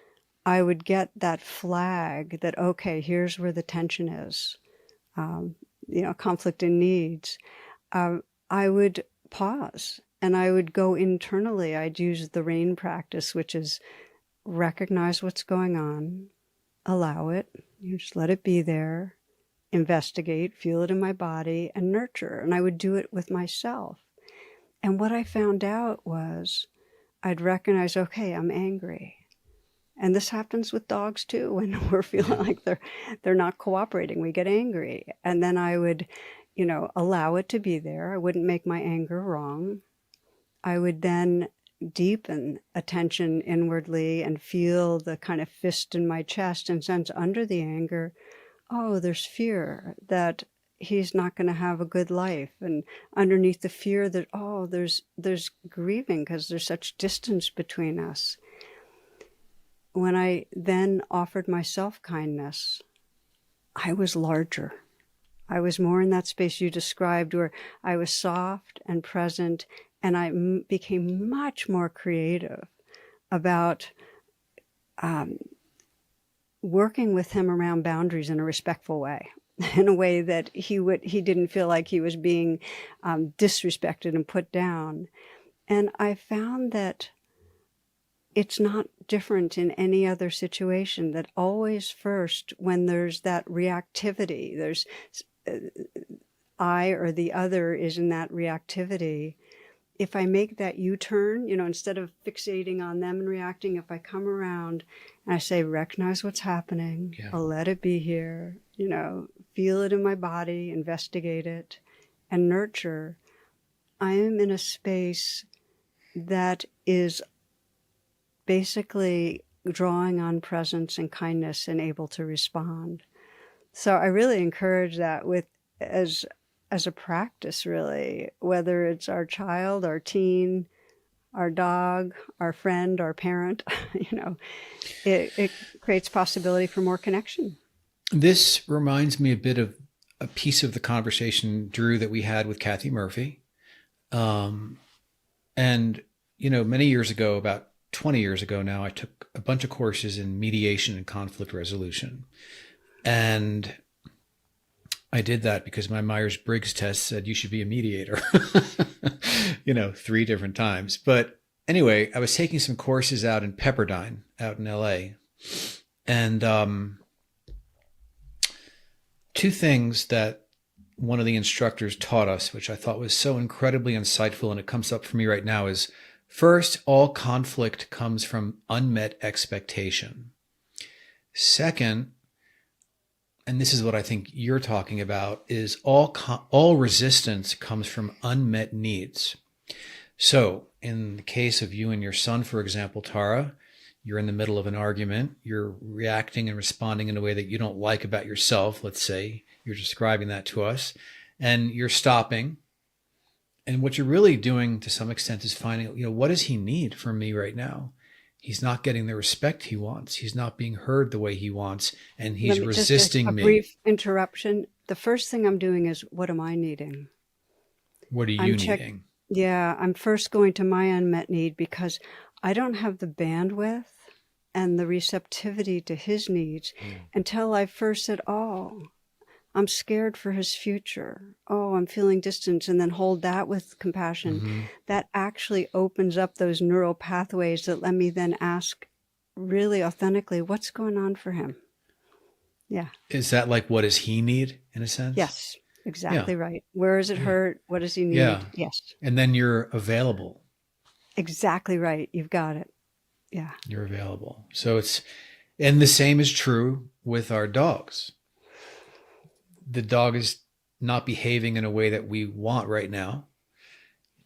I would get that flag that, okay, here's where the tension is, conflict in needs. I would pause and I would go internally. I'd use the RAIN practice, which is recognize what's going on, allow it, just let it be there, investigate, feel it in my body, and nurture. And I would do it with myself. And what I found out was I'd recognize, okay, I'm angry. And this happens with dogs too. When we're feeling like they're not cooperating, we get angry. And then I would, allow it to be there. I wouldn't make my anger wrong. I would then deepen attention inwardly and feel the kind of fist in my chest and sense under the anger, oh, there's fear that he's not going to have a good life. And underneath the fear that, oh, there's grieving because there's such distance between us. When I then offered myself kindness, I was larger. I was more in that space you described where I was soft and present, and I became much more creative about working with him around boundaries in a respectful way, in a way that he didn't feel like he was being disrespected and put down. And I found that it's not different in any other situation, that always first, when there's that reactivity, there's I or the other is in that reactivity. If I make that U-turn, instead of fixating on them and reacting, if I come around and I say, recognize what's happening, Yeah. I'll let it be here, feel it in my body, investigate it, and nurture, I am in a space that is basically drawing on presence and kindness and able to respond. So I really encourage that as a practice, really, whether it's our child, our teen, our dog, our friend, our parent, it creates possibility for more connection. This reminds me a bit of a piece of the conversation, Drew, that we had with Kathy Murphy. And, many years ago, about 20 years ago now, I took a bunch of courses in mediation and conflict resolution. And I did that because my Myers-Briggs test said you should be a mediator, 3 different times. But anyway, I was taking some courses out in Pepperdine, out in LA. And 2 things that one of the instructors taught us, which I thought was so incredibly insightful, and it comes up for me right now, is first, all conflict comes from unmet expectation. Second, and this is what I think you're talking about, is all resistance comes from unmet needs. So in the case of you and your son, for example, Tara, you're in the middle of an argument. You're reacting and responding in a way that you don't like about yourself. Let's say you're describing that to us, and you're stopping. And what you're really doing to some extent is finding, what does he need from me right now? He's not getting the respect he wants. He's not being heard the way he wants, and he's resisting just me. A brief interruption. The first thing I'm doing is, what am I needing? What are you needing? Yeah, I'm first going to my unmet need because I don't have the bandwidth and the receptivity to his needs until I first said, oh, I'm scared for his future. Oh, I'm feeling distance, and then hold that with compassion. Mm-hmm. That actually opens up those neural pathways that let me then ask really authentically, what's going on for him? Yeah. Is that like, what does he need, in a sense? Yes, exactly right. Where is it hurt? What does he need? Yeah. Yes. And then you're available. Exactly right. You've got it. Yeah. You're available. So and the same is true with our dogs. The dog is not behaving in a way that we want right now,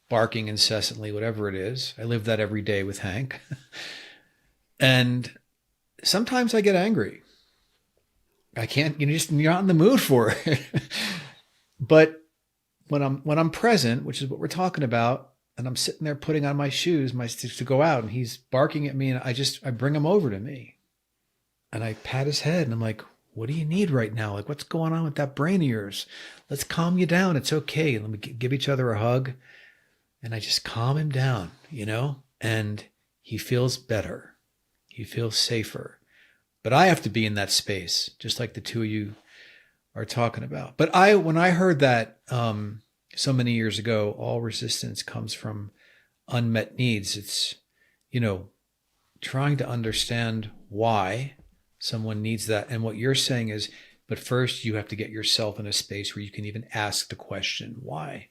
barking incessantly, whatever it is. I live that every day with Hank. And sometimes I get angry. I can't, you're not in the mood for it. But when I'm present, which is what we're talking about, and I'm sitting there putting on my shoes, to go out, and he's barking at me, and I bring him over to me, and I pat his head, and I'm like, what do you need right now? Like, what's going on with that brain of yours? Let's calm you down. It's okay. Let me give each other a hug. And I just calm him down, and he feels better. He feels safer. But I have to be in that space, just like the two of you are talking about. But when I heard that so many years ago, all resistance comes from unmet needs. It's, trying to understand why someone needs that. And what you're saying is, but first you have to get yourself in a space where you can even ask the question, why?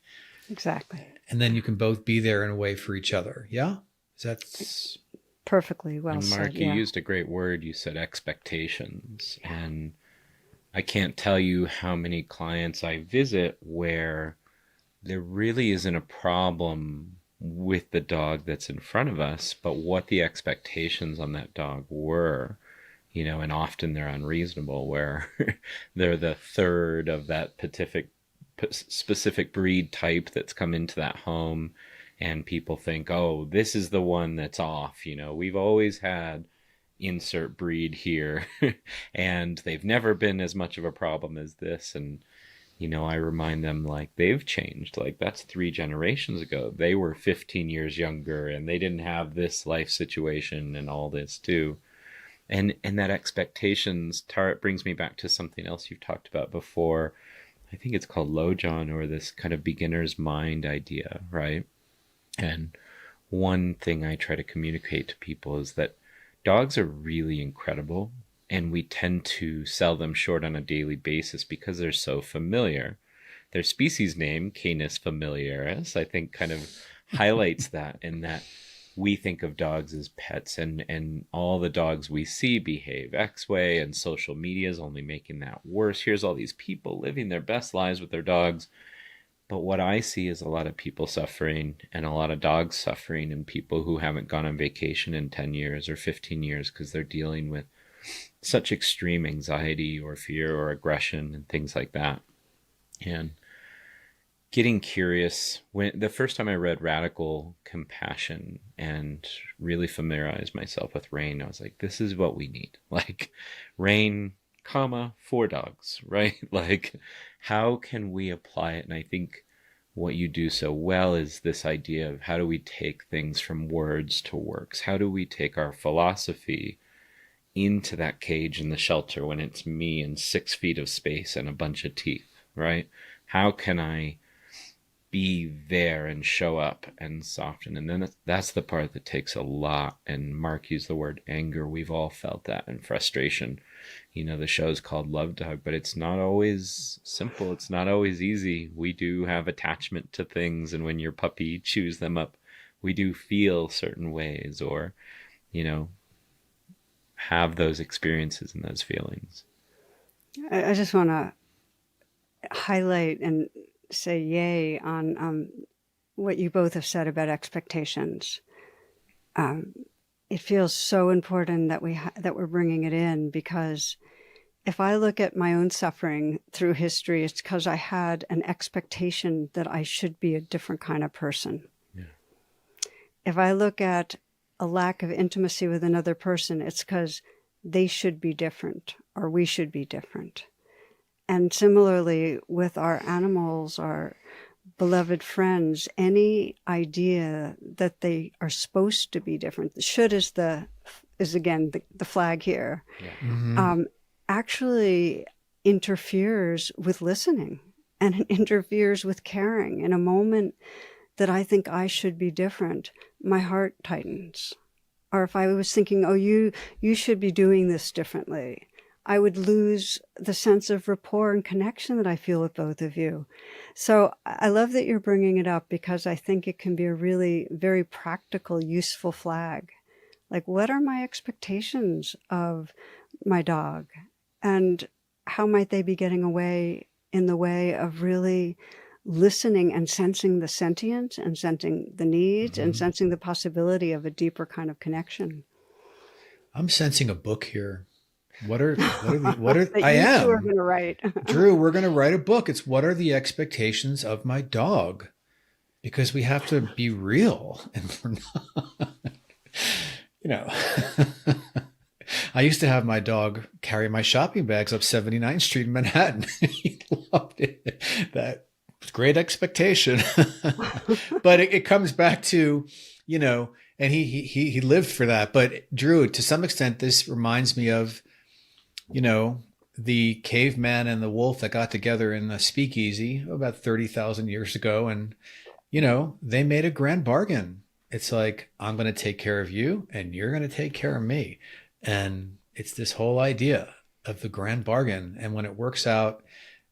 Exactly. And then you can both be there in a way for each other. Yeah? That's perfectly well and Mark, said. you used a great word. You said expectations. And I can't tell you how many clients I visit where there really isn't a problem with the dog that's in front of us, but what the expectations on that dog were. And often they're unreasonable, where they're the third of that specific breed type that's come into that home, and people think, oh, this is the one that's off. We've always had insert breed here, and they've never been as much of a problem as this. And, I remind them, like, they've changed. Like, that's 3 generations ago. They were 15 years younger, and they didn't have this life situation and all this too. And that expectations, Tara, it brings me back to something else you've talked about before. I think it's called Lojon, or this kind of beginner's mind idea, right? And one thing I try to communicate to people is that dogs are really incredible, and we tend to sell them short on a daily basis because they're so familiar. Their species name, Canis familiaris, I think kind of highlights that, in that we think of dogs as pets, and all the dogs we see behave X way, and social media is only making that worse. Here's all these people living their best lives with their dogs. But what I see is a lot of people suffering, and a lot of dogs suffering, and people who haven't gone on vacation in 10 years or 15 years because they're dealing with such extreme anxiety or fear or aggression and things like that. And getting curious, when the first time I read Radical Compassion and really familiarized myself with Rain, I was like, this is what we need. Like, Rain, comma, for dogs, right? Like, how can we apply it? And I think what you do so well is this idea of, how do we take things from words to works? How do we take our philosophy into that cage in the shelter when it's me and 6 feet of space and a bunch of teeth, right? How can I be there and show up and soften? And then that's the part that takes a lot. And Mark used the word anger. We've all felt that, and frustration. The show's called Love Dog, but it's not always simple. It's not always easy. We do have attachment to things, and when your puppy chews them up, we do feel certain ways, or, have those experiences and those feelings. I just want to highlight and say yay on what you both have said about expectations. It feels so important that we're bringing it in, because if I look at my own suffering through history, it's because I had an expectation that I should be a different kind of person. Yeah. If I look at a lack of intimacy with another person, it's because they should be different, or we should be different. And similarly with our animals, our beloved friends, any idea that they are supposed to be different, the should is again the flag here, Yeah. Mm-hmm. Actually interferes with listening, and it interferes with caring. In a moment that I think I should be different, my heart tightens. Or if I was thinking, oh, you should be doing this differently, I would lose the sense of rapport and connection that I feel with both of you. So I love that you're bringing it up, because I think it can be a really very practical, useful flag. Like, what are my expectations of my dog? And how might they be getting in the way of really listening and sensing the sentience, and sensing the needs, and sensing the possibility of a deeper kind of connection? I'm sensing a book here. What are That I you two are am going to write. Drew, we're going to write a book. It's what are the expectations of my dog? Because we have to be real, and we're not. I used to have my dog carry my shopping bags up 79th Street in Manhattan. He loved it. That was great expectation. But it comes back to, and he lived for that. But Drew, to some extent, this reminds me of, the caveman and the wolf that got together in a speakeasy about 30,000 years ago. And, they made a grand bargain. It's like, I'm going to take care of you and you're going to take care of me. And it's this whole idea of the grand bargain. And when it works out,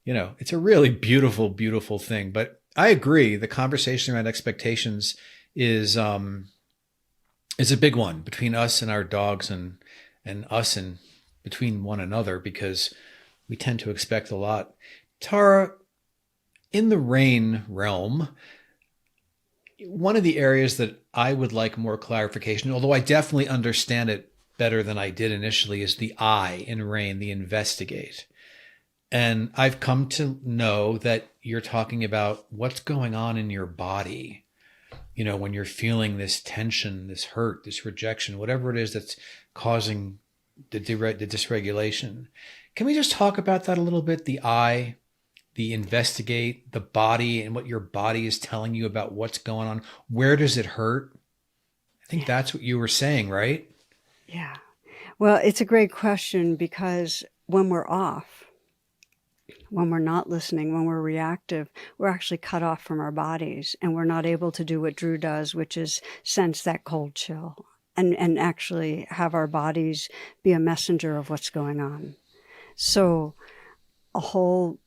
it's a really beautiful, beautiful thing. But I agree. The conversation around expectations is a big one between us and our dogs, and us and between one another, because we tend to expect a lot. Tara, in the Rain realm, one of the areas that I would like more clarification, although I definitely understand it better than I did initially, is the I in Rain, the investigate. And I've come to know that you're talking about what's going on in your body, when you're feeling this tension, this hurt, this rejection, whatever it is that's causing the dysregulation. Can we just talk about that a little bit? The I, the investigate, the body, and what your body is telling you about what's going on. Where does it hurt? I think that's what you were saying, right? Yeah. Well, it's a great question because when we're off, when we're not listening, when we're reactive, we're actually cut off from our bodies and we're not able to do what Drew does, which is sense that cold chill and actually have our bodies be a messenger of what's going on. So a whole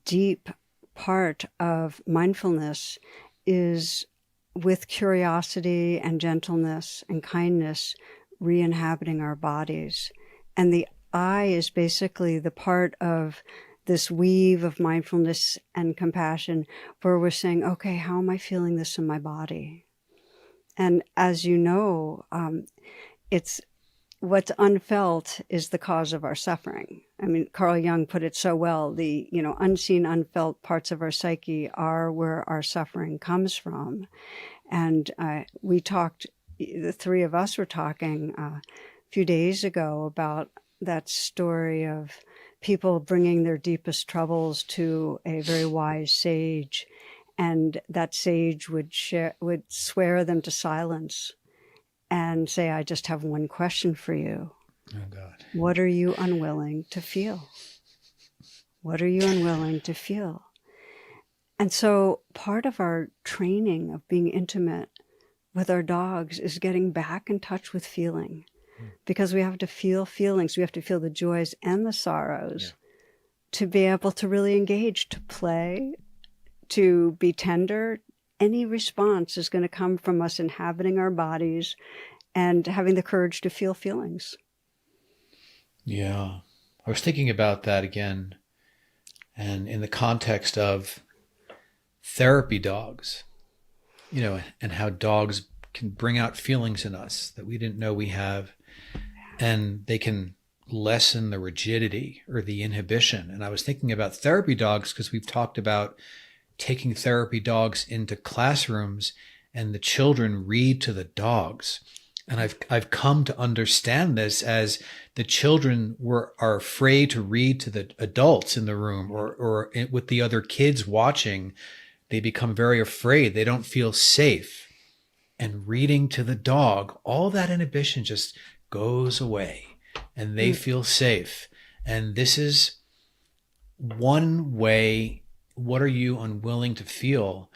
deep part of mindfulness is with curiosity and gentleness and kindness, re-inhabiting our bodies. And the I is basically the part of this weave of mindfulness and compassion where we're saying, okay, how am I feeling this in my body? And as you know, it's what's unfelt is the cause of our suffering. I mean, Carl Jung put it so well, the, unseen, unfelt parts of our psyche are where our suffering comes from. And we talked, the three of us were talking a few days ago about that story of people bringing their deepest troubles to a very wise sage. And that sage would swear them to silence and say, I just have one question for you. Oh, God. What are you unwilling to feel? What are you unwilling to feel? And so part of our training of being intimate with our dogs is getting back in touch with feeling, because we have to feel feelings. We have to feel the joys and the sorrows to be able to really engage, to play, to be tender. Any response is going to come from us inhabiting our bodies and having the courage to feel feelings. Yeah. I was thinking about that again, and in the context of therapy dogs, and how dogs can bring out feelings in us that we didn't know we have, and they can lessen the rigidity or the inhibition. And I was thinking about therapy dogs because we've talked about taking therapy dogs into classrooms and the children read to the dogs. And I've come to understand this as the children are afraid to read to the adults in the room or with the other kids watching. They become very afraid. They don't feel safe. And reading to the dog, all that inhibition just goes away and they feel safe. And this is one way. What are you unwilling to feel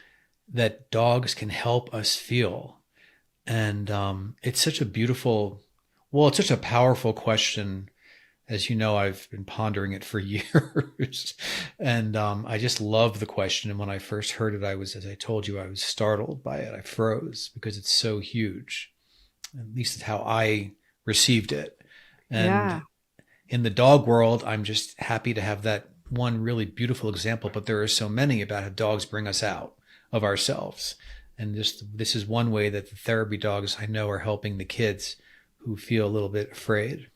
that dogs can help us feel? And it's such a beautiful, it's such a powerful question. As you know, I've been pondering it for years. And I just love the question. And when I first heard it, as I told you, I was startled by it. I froze because it's so huge. At least it's how I received it. And in the dog world, I'm just happy to have that one really beautiful example, but there are so many about how dogs bring us out of ourselves. And this is one way that the therapy dogs I know are helping the kids who feel a little bit afraid.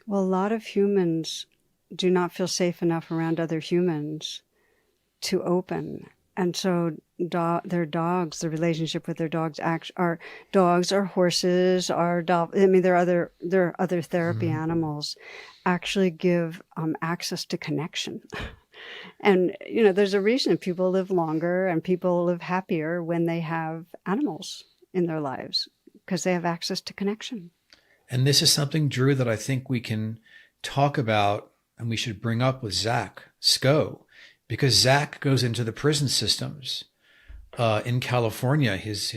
Well, a lot of humans do not feel safe enough around other humans to open. And so their dogs, the relationship with their dogs, are dogs or horses or there are other therapy animals actually give access to connection. And, there's a reason people live longer and people live happier when they have animals in their lives, because they have access to connection. And this is something, Drew, that I think we can talk about and we should bring up with Zach Sco, because Zach goes into the prison systems in California. His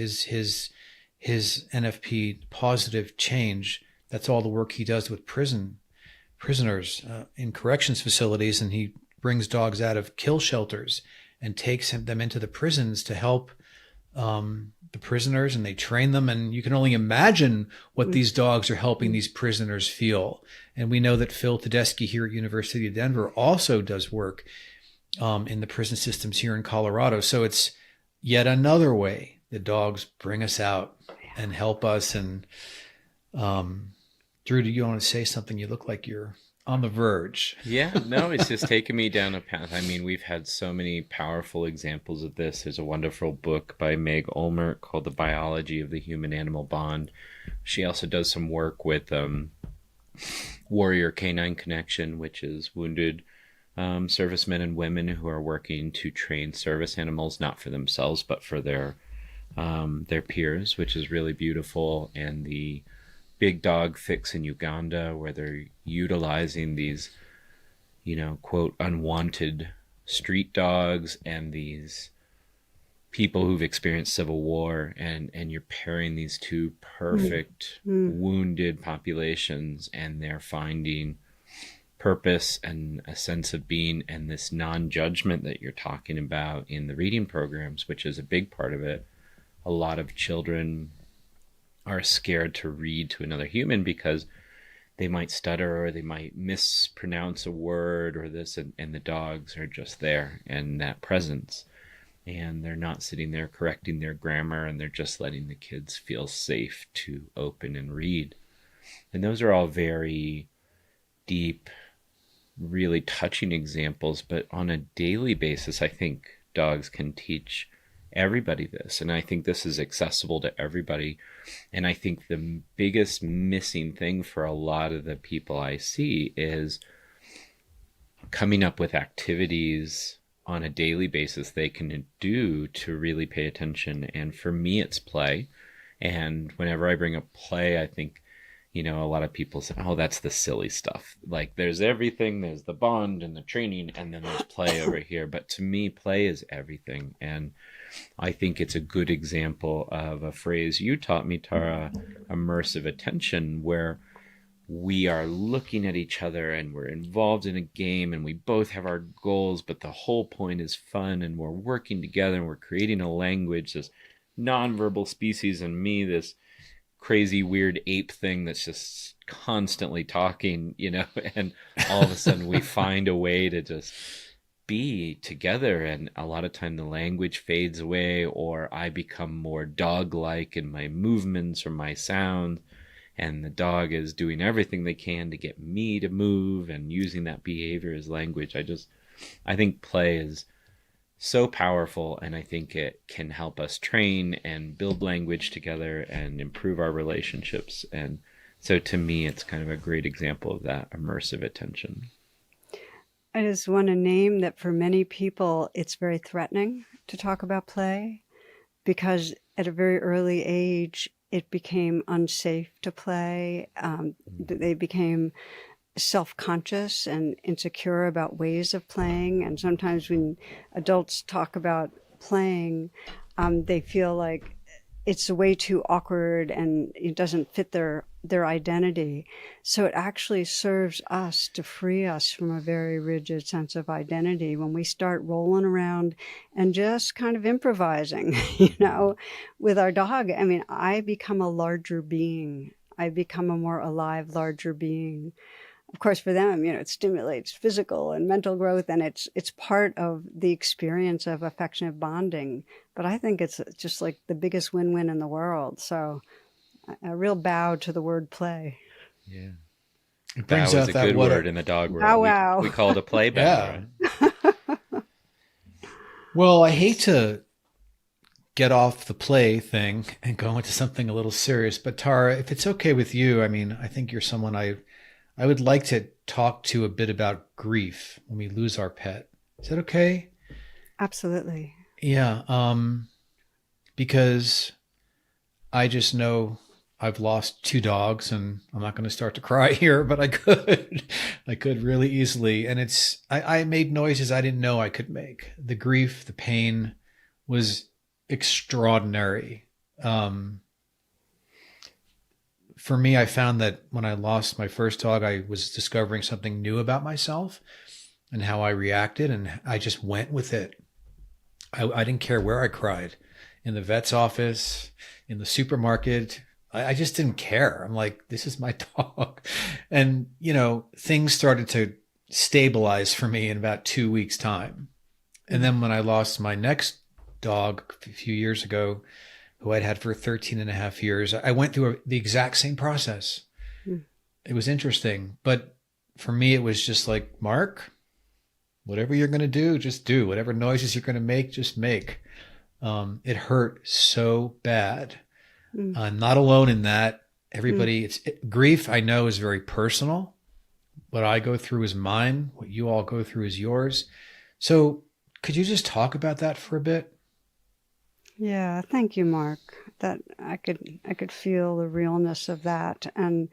NFP positive change, that's all the work he does with prisoners in corrections facilities. And he brings dogs out of kill shelters and takes them into the prisons to help the prisoners, and they train them. And you can only imagine what these dogs are helping these prisoners feel. And we know that Phil Tedeschi here at University of Denver also does work in the prison systems here in Colorado. So it's yet another way the dogs bring us out and help us. And Drew, do you want to say something? You look like you're on the verge. Yeah, no, it's just taken me down a path. I mean, we've had so many powerful examples of this. There's a wonderful book by Meg Ulmer called The Biology of the Human-Animal Bond. She also does some work with Warrior Canine Connection, which is wounded servicemen and women who are working to train service animals, not for themselves, but for their peers, which is really beautiful. And the big dog fix in Uganda where they're utilizing these, quote, unwanted street dogs and these people who've experienced civil war, and you're pairing these two perfect wounded populations, and they're finding purpose and a sense of being, and this non-judgment that you're talking about in the reading programs, which is a big part of it. A lot of children are scared to read to another human because they might stutter or they might mispronounce a word or this, and the dogs are just there and that presence, and they're not sitting there correcting their grammar, and they're just letting the kids feel safe to open and read. And those are all very deep, really touching examples, but on a daily basis, I think dogs can teach everybody this, and I think this is accessible to everybody. And I think the biggest missing thing for a lot of the people I see is coming up with activities on a daily basis they can do to really pay attention. And for me, it's play. And whenever I bring up play, I think, a lot of people say, oh, that's the silly stuff. Like, there's everything, there's the bond and the training, and then there's play over here. But to me, play is everything. And I think it's a good example of a phrase you taught me, Tara, immersive attention, where we are looking at each other and we're involved in a game and we both have our goals, but the whole point is fun, and we're working together and we're creating a language, this nonverbal species, and me, this crazy weird ape thing that's just constantly talking, and all of a sudden we find a way to just be together. And a lot of time the language fades away, or I become more dog-like in my movements or my sound, and the dog is doing everything they can to get me to move and using that behavior as language. I think play is so powerful, and I think it can help us train and build language together and improve our relationships. And so to me, it's kind of a great example of that immersive attention. I just want to name that for many people, it's very threatening to talk about play, because at a very early age, it became unsafe to play. They became self-conscious and insecure about ways of playing. And sometimes when adults talk about playing, they feel like it's way too awkward and it doesn't fit their identity. So it actually serves us to free us from a very rigid sense of identity when we start rolling around and just kind of improvising, with our dog. I mean, I become a larger being. I become a more alive, larger being. Of course, for them, it stimulates physical and mental growth, and it's part of the experience of affectionate bonding. But I think it's just like the biggest win-win in the world. So a real bow to the word play. Yeah. It brings Bow out is a that good word in the dog world. Bow wow. We call it a play bow. Yeah. Right? Well, I hate to get off the play thing and go into something a little serious, but Tara, if it's okay with you, I think you're someone I would like to talk to a bit about grief when we lose our pet. Is that okay? Absolutely. Yeah. Because I just know I've lost 2 dogs, and I'm not going to start to cry here, but I could really easily. And I made noises I didn't know I could make. The grief, the pain was extraordinary. For me, I found that when I lost my first dog, I was discovering something new about myself and how I reacted, and I just went with it. I didn't care where I cried, in the vet's office, in the supermarket. I just didn't care. I'm like, this is my dog. And, things started to stabilize for me in about 2 weeks' time. And then when I lost my next dog a few years ago, who I'd had for 13 and a half years, I went through the exact same process. It was interesting. But for me, it was just like, Mark, whatever you're going to do, just do. Whatever noises you're going to make, just make. It hurt so bad. I'm not alone in that. Everybody, grief, I know, is very personal. What I go through is mine. What you all go through is yours. So could you just talk about that for a bit? Yeah, thank you, Mark. That I could feel the realness of that. And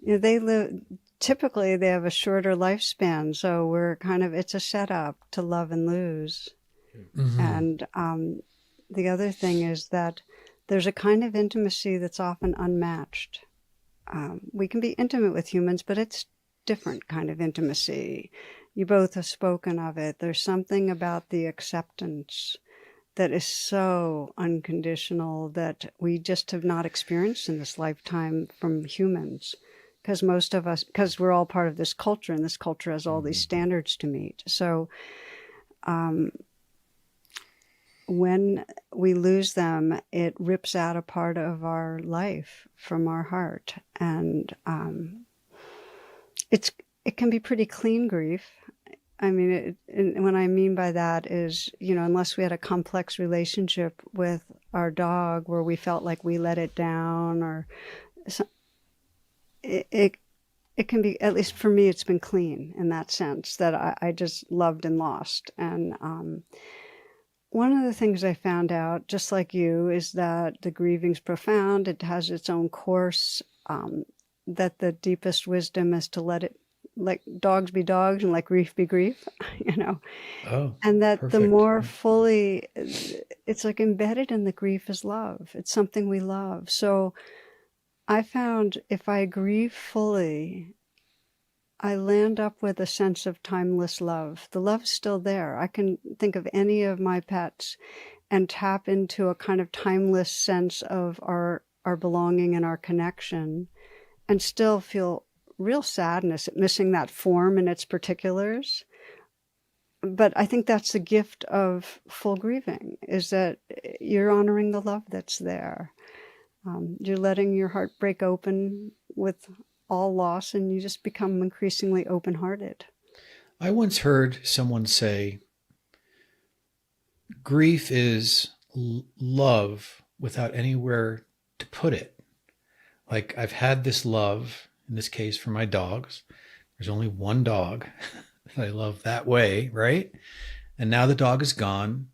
they live typically they have a shorter lifespan, so we're kind of it's a setup to love and lose. Mm-hmm. And the other thing is that there's a kind of intimacy that's often unmatched. We can be intimate with humans, but it's different kind of intimacy. You both have spoken of it. There's something about the acceptance that is so unconditional that we just have not experienced in this lifetime from humans. Because most of us, because we're all part of this culture, and this culture has all these Mm-hmm. standards to meet. So when we lose them, it rips out a part of our life from our heart, and it's it can be pretty clean grief. I mean, and what I mean by that is, unless we had a complex relationship with our dog where we felt like we let it down, or it, it, it can be, at least for me, it's been clean in that sense that I just loved and lost. And one of the things I found out, just like you, is that the grieving's profound. It has its own course. That the deepest wisdom is to let dogs be dogs and let grief be grief, you know. Oh, And that the perfect. more fully, it's like embedded in the grief is love. It's something we love. So I found if I grieve fully, I land up with a sense of timeless love. The love's still there. I can think of any of my pets and tap into a kind of timeless sense of our belonging and our connection, and still feel real sadness at missing that form and its particulars. But I think that's the gift of full grieving, is that you're honoring the love that's there. You're letting your heart break open with all loss, and you just become increasingly open-hearted. I once heard someone say, grief is love without anywhere to put it. Like, I've had this love, in this case for my dogs. There's only one dog that I love that way, right? And now the dog is gone,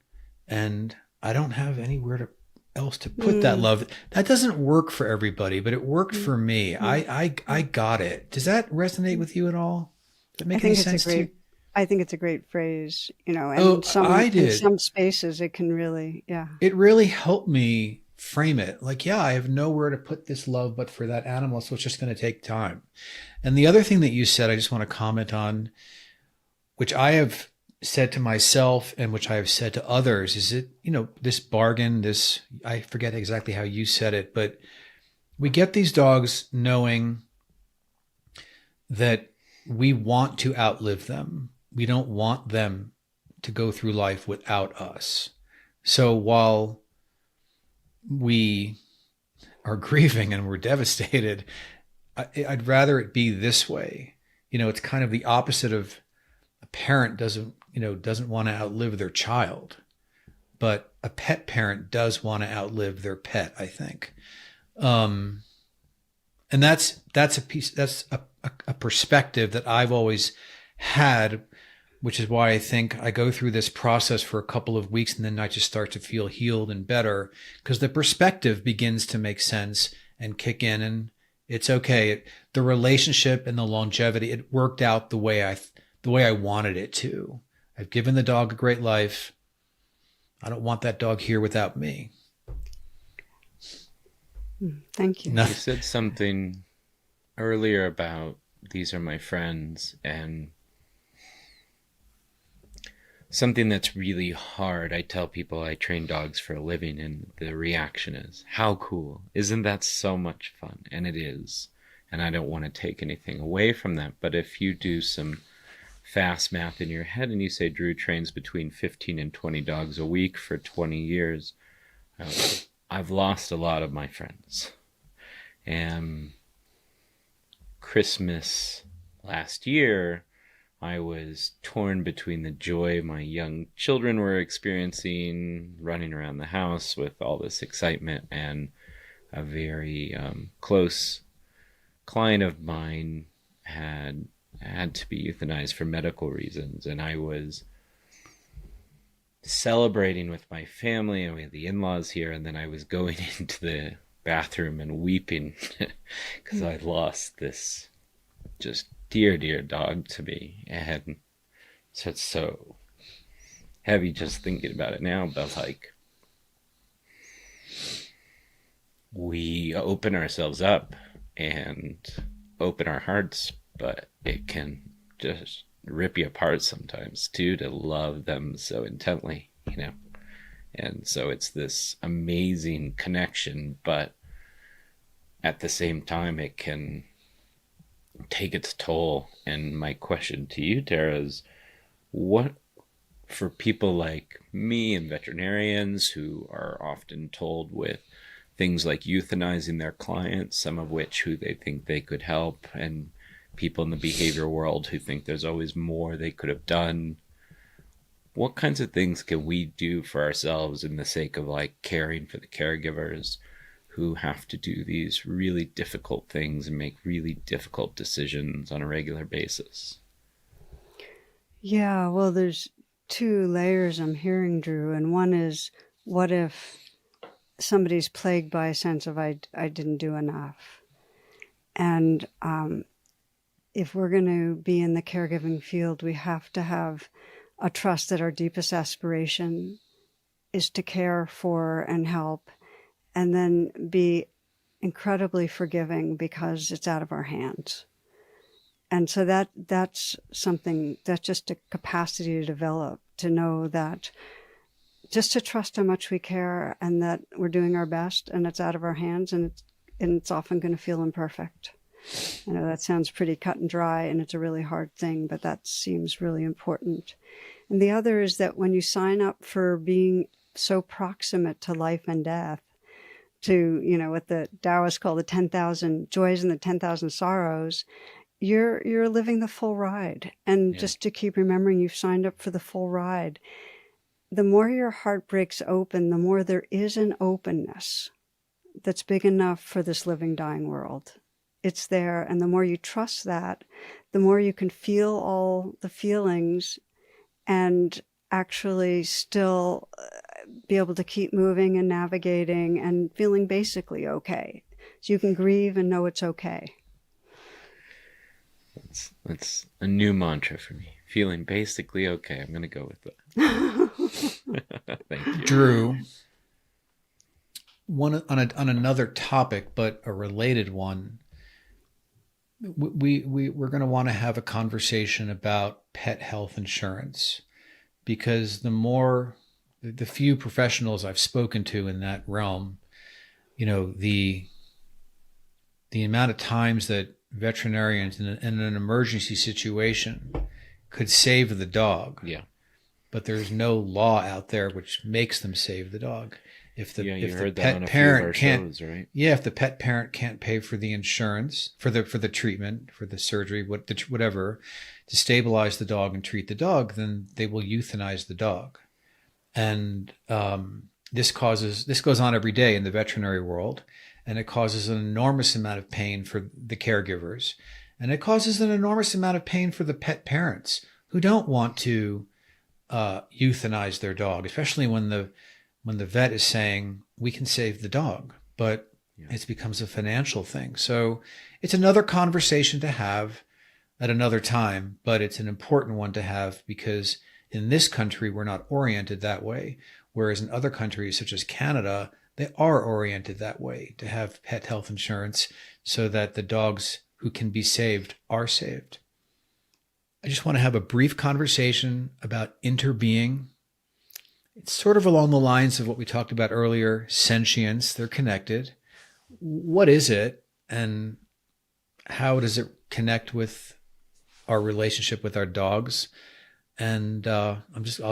and I don't have anywhere to else to put that Mm, love. That doesn't work for everybody, but it worked mm, for me. I mm, I I mm. got it. Does that resonate with you at all? Does that I make any think it's a sense to you? great, I think it's a great phrase, and Oh, I in did. some spaces it can really, yeah. It really helped me frame it. Like, yeah, I have nowhere to put this love but for that animal, so it's just going to take time. And the other thing that you said, I just want to comment on, which I have said to myself and which I have said to others, is it, this bargain, this, I forget exactly how you said it, but we get these dogs knowing that we want to outlive them. We don't want them to go through life without us. So while we are grieving and we're devastated, I'd rather it be this way. It's kind of the opposite of a parent doesn't want to outlive their child, but a pet parent does want to outlive their pet, I think. Um, and that's a piece, that's a perspective that I've always had, which is why I think I go through this process for a couple of weeks and then I just start to feel healed and better, because the perspective begins to make sense and kick in, and it's okay. The relationship and the longevity, it worked out the way I wanted it to. I've given the dog a great life. I don't want that dog here without me. Thank you. You Nothing. said something earlier about these are my friends, and something that's really hard. I tell people I train dogs for a living, and the reaction is, how cool. Isn't that so much fun? And it is. And I don't want to take anything away from that. But if you do some fast math in your head and you say Drew trains between 15 and 20 dogs a week for 20 years, I've lost a lot of my friends. And Christmas last year, I was torn between the joy my young children were experiencing, running around the house with all this excitement, and a very close client of mine had to be euthanized for medical reasons. And I was celebrating with my family, and we had the in-laws here, and then I was going into the bathroom and weeping because I lost this just dear, dear dog to me. And so it's so heavy just thinking about it now, but like, we open ourselves up and open our hearts, but it can just rip you apart sometimes too, to love them so intently, you know. And so it's this amazing connection, but at the same time it can take its toll. And my question to you, Tara, is what, for people like me and veterinarians who are often told with things like euthanizing their clients, some of which who they think they could help, and people in the behavior world who think there's always more they could have done, what kinds of things can we do for ourselves in the sake of like caring for the caregivers who have to do these really difficult things and make really difficult decisions on a regular basis? Yeah, well, there's two layers I'm hearing, Drew. And one is, what if somebody's plagued by a sense of I didn't do enough? And if we're going to be in the caregiving field, we have to have a trust that our deepest aspiration is to care for and help, and then be incredibly forgiving because it's out of our hands. And so that's something, that's just a capacity to develop, to know that, just to trust how much we care and that we're doing our best and it's out of our hands, and it's often going to feel imperfect. I know that sounds pretty cut and dry, and it's a really hard thing, but that seems really important. And the other is that when you sign up for being so proximate to life and death, to, you know, what the Taoists call the 10,000 joys and the 10,000 sorrows, you're living the full ride. And Yeah. just to keep remembering you've signed up for the full ride. The more your heart breaks open, the more there is an openness that's big enough for this living, dying world. It's there. And the more you trust that, the more you can feel all the feelings and actually still be able to keep moving and navigating and feeling basically okay. So you can grieve and know it's okay. That's a new mantra for me. Feeling basically okay. I'm going to go with that. Thank you. Drew, one on another topic, but a related one. We're going to want to have a conversation about pet health insurance, because the few professionals I've spoken to in that realm, you know, the amount of times that veterinarians in an emergency situation could save the dog. Yeah. But there's no law out there which makes them save the dog. If the pet parent can't, right? Yeah, if the pet parent can't pay for the insurance, for the treatment, for the surgery, whatever, to stabilize the dog and treat the dog, then they will euthanize the dog. And this goes on every day in the veterinary world, and it causes an enormous amount of pain for the caregivers, and it causes an enormous amount of pain for the pet parents who don't want to euthanize their dog, especially when the vet is saying we can save the dog, but it becomes a financial thing. So it's another conversation to have at another time, but it's an important one to have, because in this country we're not oriented that way, whereas in other countries such as Canada, they are oriented that way, to have pet health insurance so that the dogs who can be saved are saved. I just want to have a brief conversation about interbeing. It's sort of along the lines of what we talked about earlier, sentience. They're connected. What is it, and how does it connect with our relationship with our dogs? And I'll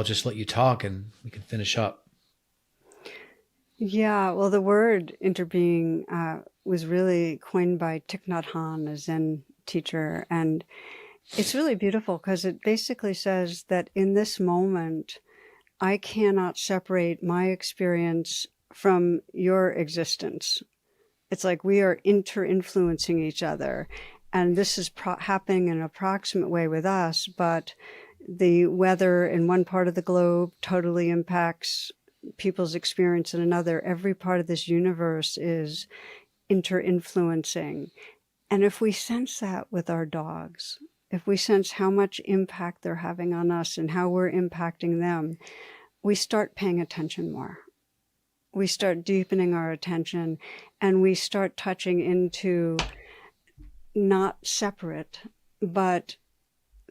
just let you talk, and we can finish up. Yeah, well, the word interbeing was really coined by Thich Nhat Hanh, a Zen teacher, and it's really beautiful because it basically says that in this moment, I cannot separate my experience from your existence. It's like we are inter-influencing each other. And this is happening in an approximate way with us, but the weather in one part of the globe totally impacts people's experience in another. Every part of this universe is inter-influencing. And if we sense that with our dogs, if we sense how much impact they're having on us and how we're impacting them, we start paying attention more. We start deepening our attention, and we start touching into not separate, but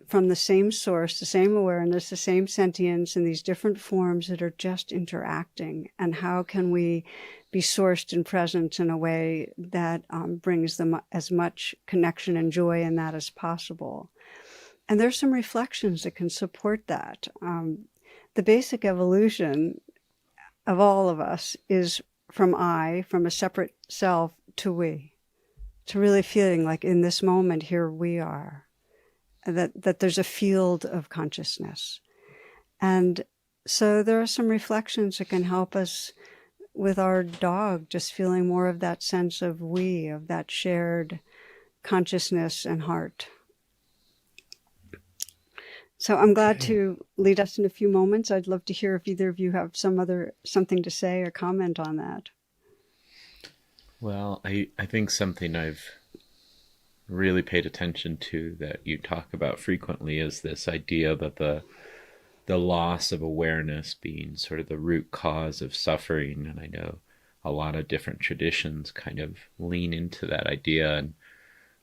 from the same source, the same awareness, the same sentience in these different forms that are just interacting. And how can we be sourced and present in a way that brings them as much connection and joy in that as possible? And there's some reflections that can support that. The basic evolution of all of us is from a separate self, to we, to really feeling like in this moment, here we are, that there's a field of consciousness. And so there are some reflections that can help us with our dog, just feeling more of that sense of we, of that shared consciousness and heart. So I'm glad to lead us in a few moments. I'd love to hear if either of you have something to say or comment on that. Well, I think something I've really paid attention to that you talk about frequently is this idea that the loss of awareness being sort of the root cause of suffering. And I know a lot of different traditions kind of lean into that idea. And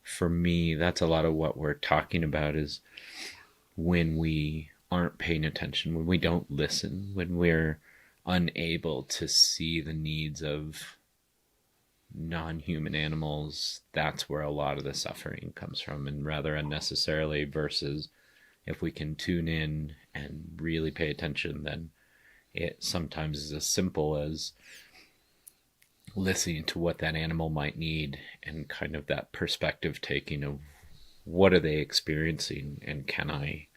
for me, that's a lot of what we're talking about, is when we aren't paying attention, when we don't listen, when we're unable to see the needs of non-human animals, that's where a lot of the suffering comes from, and rather unnecessarily, versus if we can tune in and really pay attention, then it sometimes is as simple as listening to what that animal might need, and kind of that perspective taking of what are they experiencing, and can I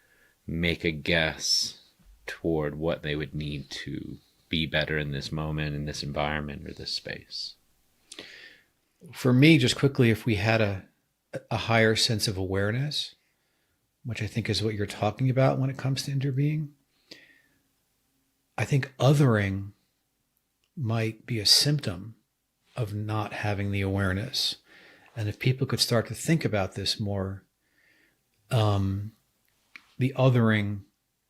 make a guess toward what they would need to be better in this moment, in this environment, or this space. For me, just quickly, if we had a higher sense of awareness, which I think is what you're talking about when it comes to interbeing, I think othering might be a symptom of not having the awareness. And if people could start to think about this more, the othering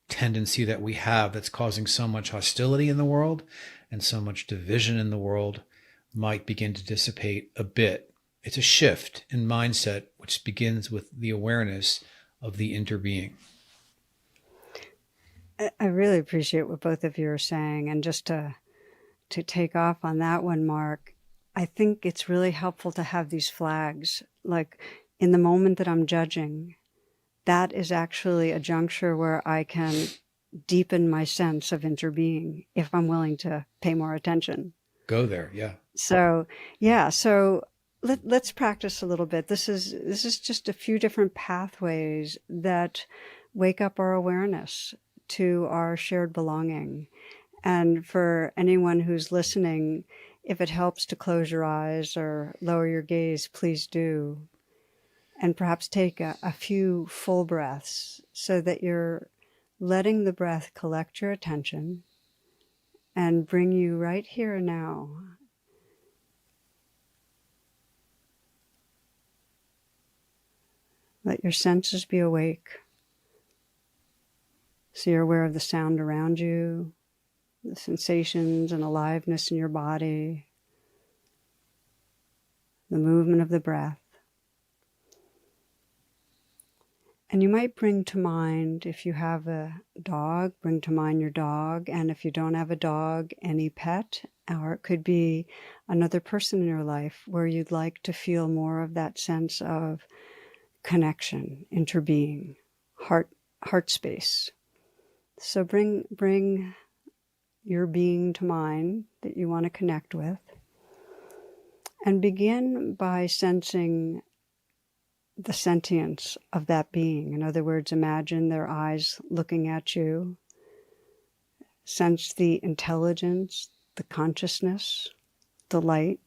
tendency that we have that's causing so much hostility in the world and so much division in the world might begin to dissipate a bit. It's a shift in mindset, which begins with the awareness of the interbeing. I really appreciate what both of you are saying. And just to take off on that one, Mark, I think it's really helpful to have these flags. Like in the moment that I'm judging, that is actually a juncture where I can deepen my sense of interbeing if I'm willing to pay more attention. Go there, yeah. So let's practice a little bit. This is just a few different pathways that wake up our awareness to our shared belonging. And for anyone who's listening, if it helps to close your eyes or lower your gaze, please do. And perhaps take a few full breaths so that you're letting the breath collect your attention and bring you right here and now. Let your senses be awake. So you're aware of the sound around you, the sensations and aliveness in your body, the movement of the breath. And you might bring to mind, if you have a dog, bring to mind your dog. And if you don't have a dog, any pet, or it could be another person in your life where you'd like to feel more of that sense of connection, interbeing, heart space. So bring your being to mind that you want to connect with, and begin by sensing the sentience of that being. In other words, imagine their eyes looking at you. Sense the intelligence, the consciousness, the light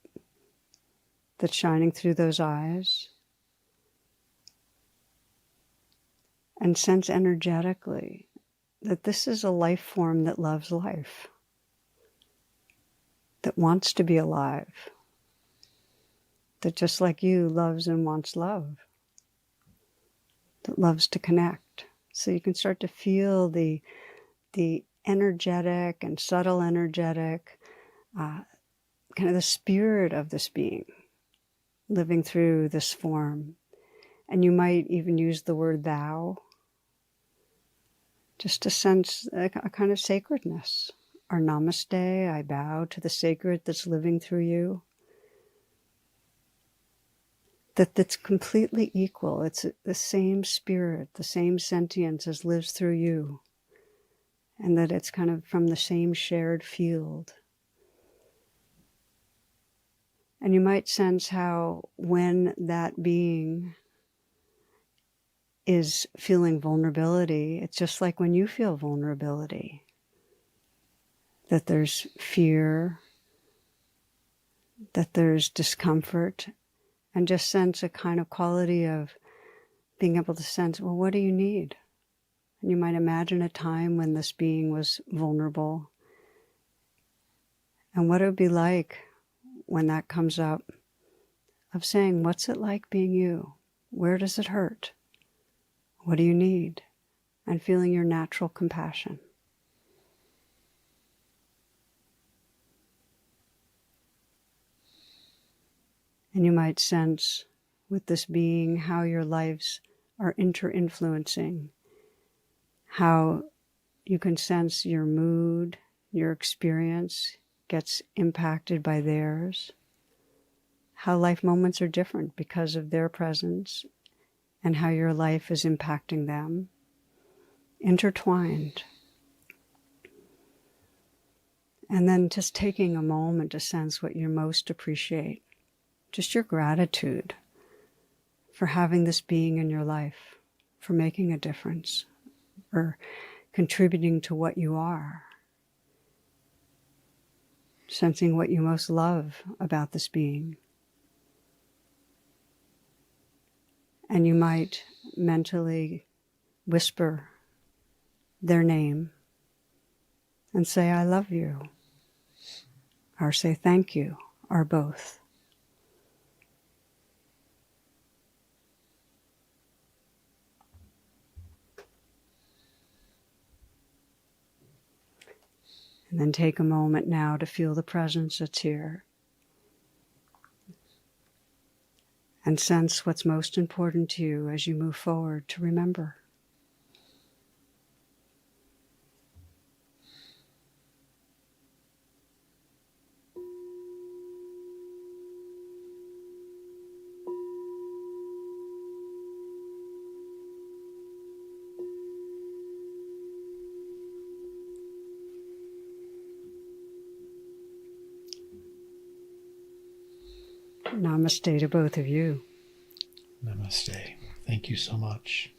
that's shining through those eyes. and sense energetically that this is a life form that loves life, that wants to be alive, that just like you loves and wants love, that loves to connect. So you can start to feel the energetic and subtle energetic, kind of the spirit of this being living through this form. And you might even use the word thou, just to sense a kind of sacredness. Or namaste, I bow to the sacred that's living through you. That's completely equal. It's the same spirit, the same sentience as lives through you. And that it's kind of from the same shared field. And you might sense how when that being is feeling vulnerability, it's just like when you feel vulnerability. That there's fear, that there's discomfort, and just sense a kind of quality of being able to sense, well, what do you need? And you might imagine a time when this being was vulnerable and what it would be like when that comes up, of saying, what's it like being you? Where does it hurt? What do you need? And feeling your natural compassion. And you might sense with this being how your lives are inter-influencing, how you can sense your mood, your experience gets impacted by theirs, how life moments are different because of their presence, and how your life is impacting them, intertwined. And then just taking a moment to sense what you most appreciate, just your gratitude for having this being in your life, for making a difference, for contributing to what you are. Sensing what you most love about this being. And you might mentally whisper their name and say, I love you, or say thank you, or both. And then take a moment now to feel the presence that's here. And sense what's most important to you as you move forward to remember. Namaste to both of you. Namaste. Thank you so much.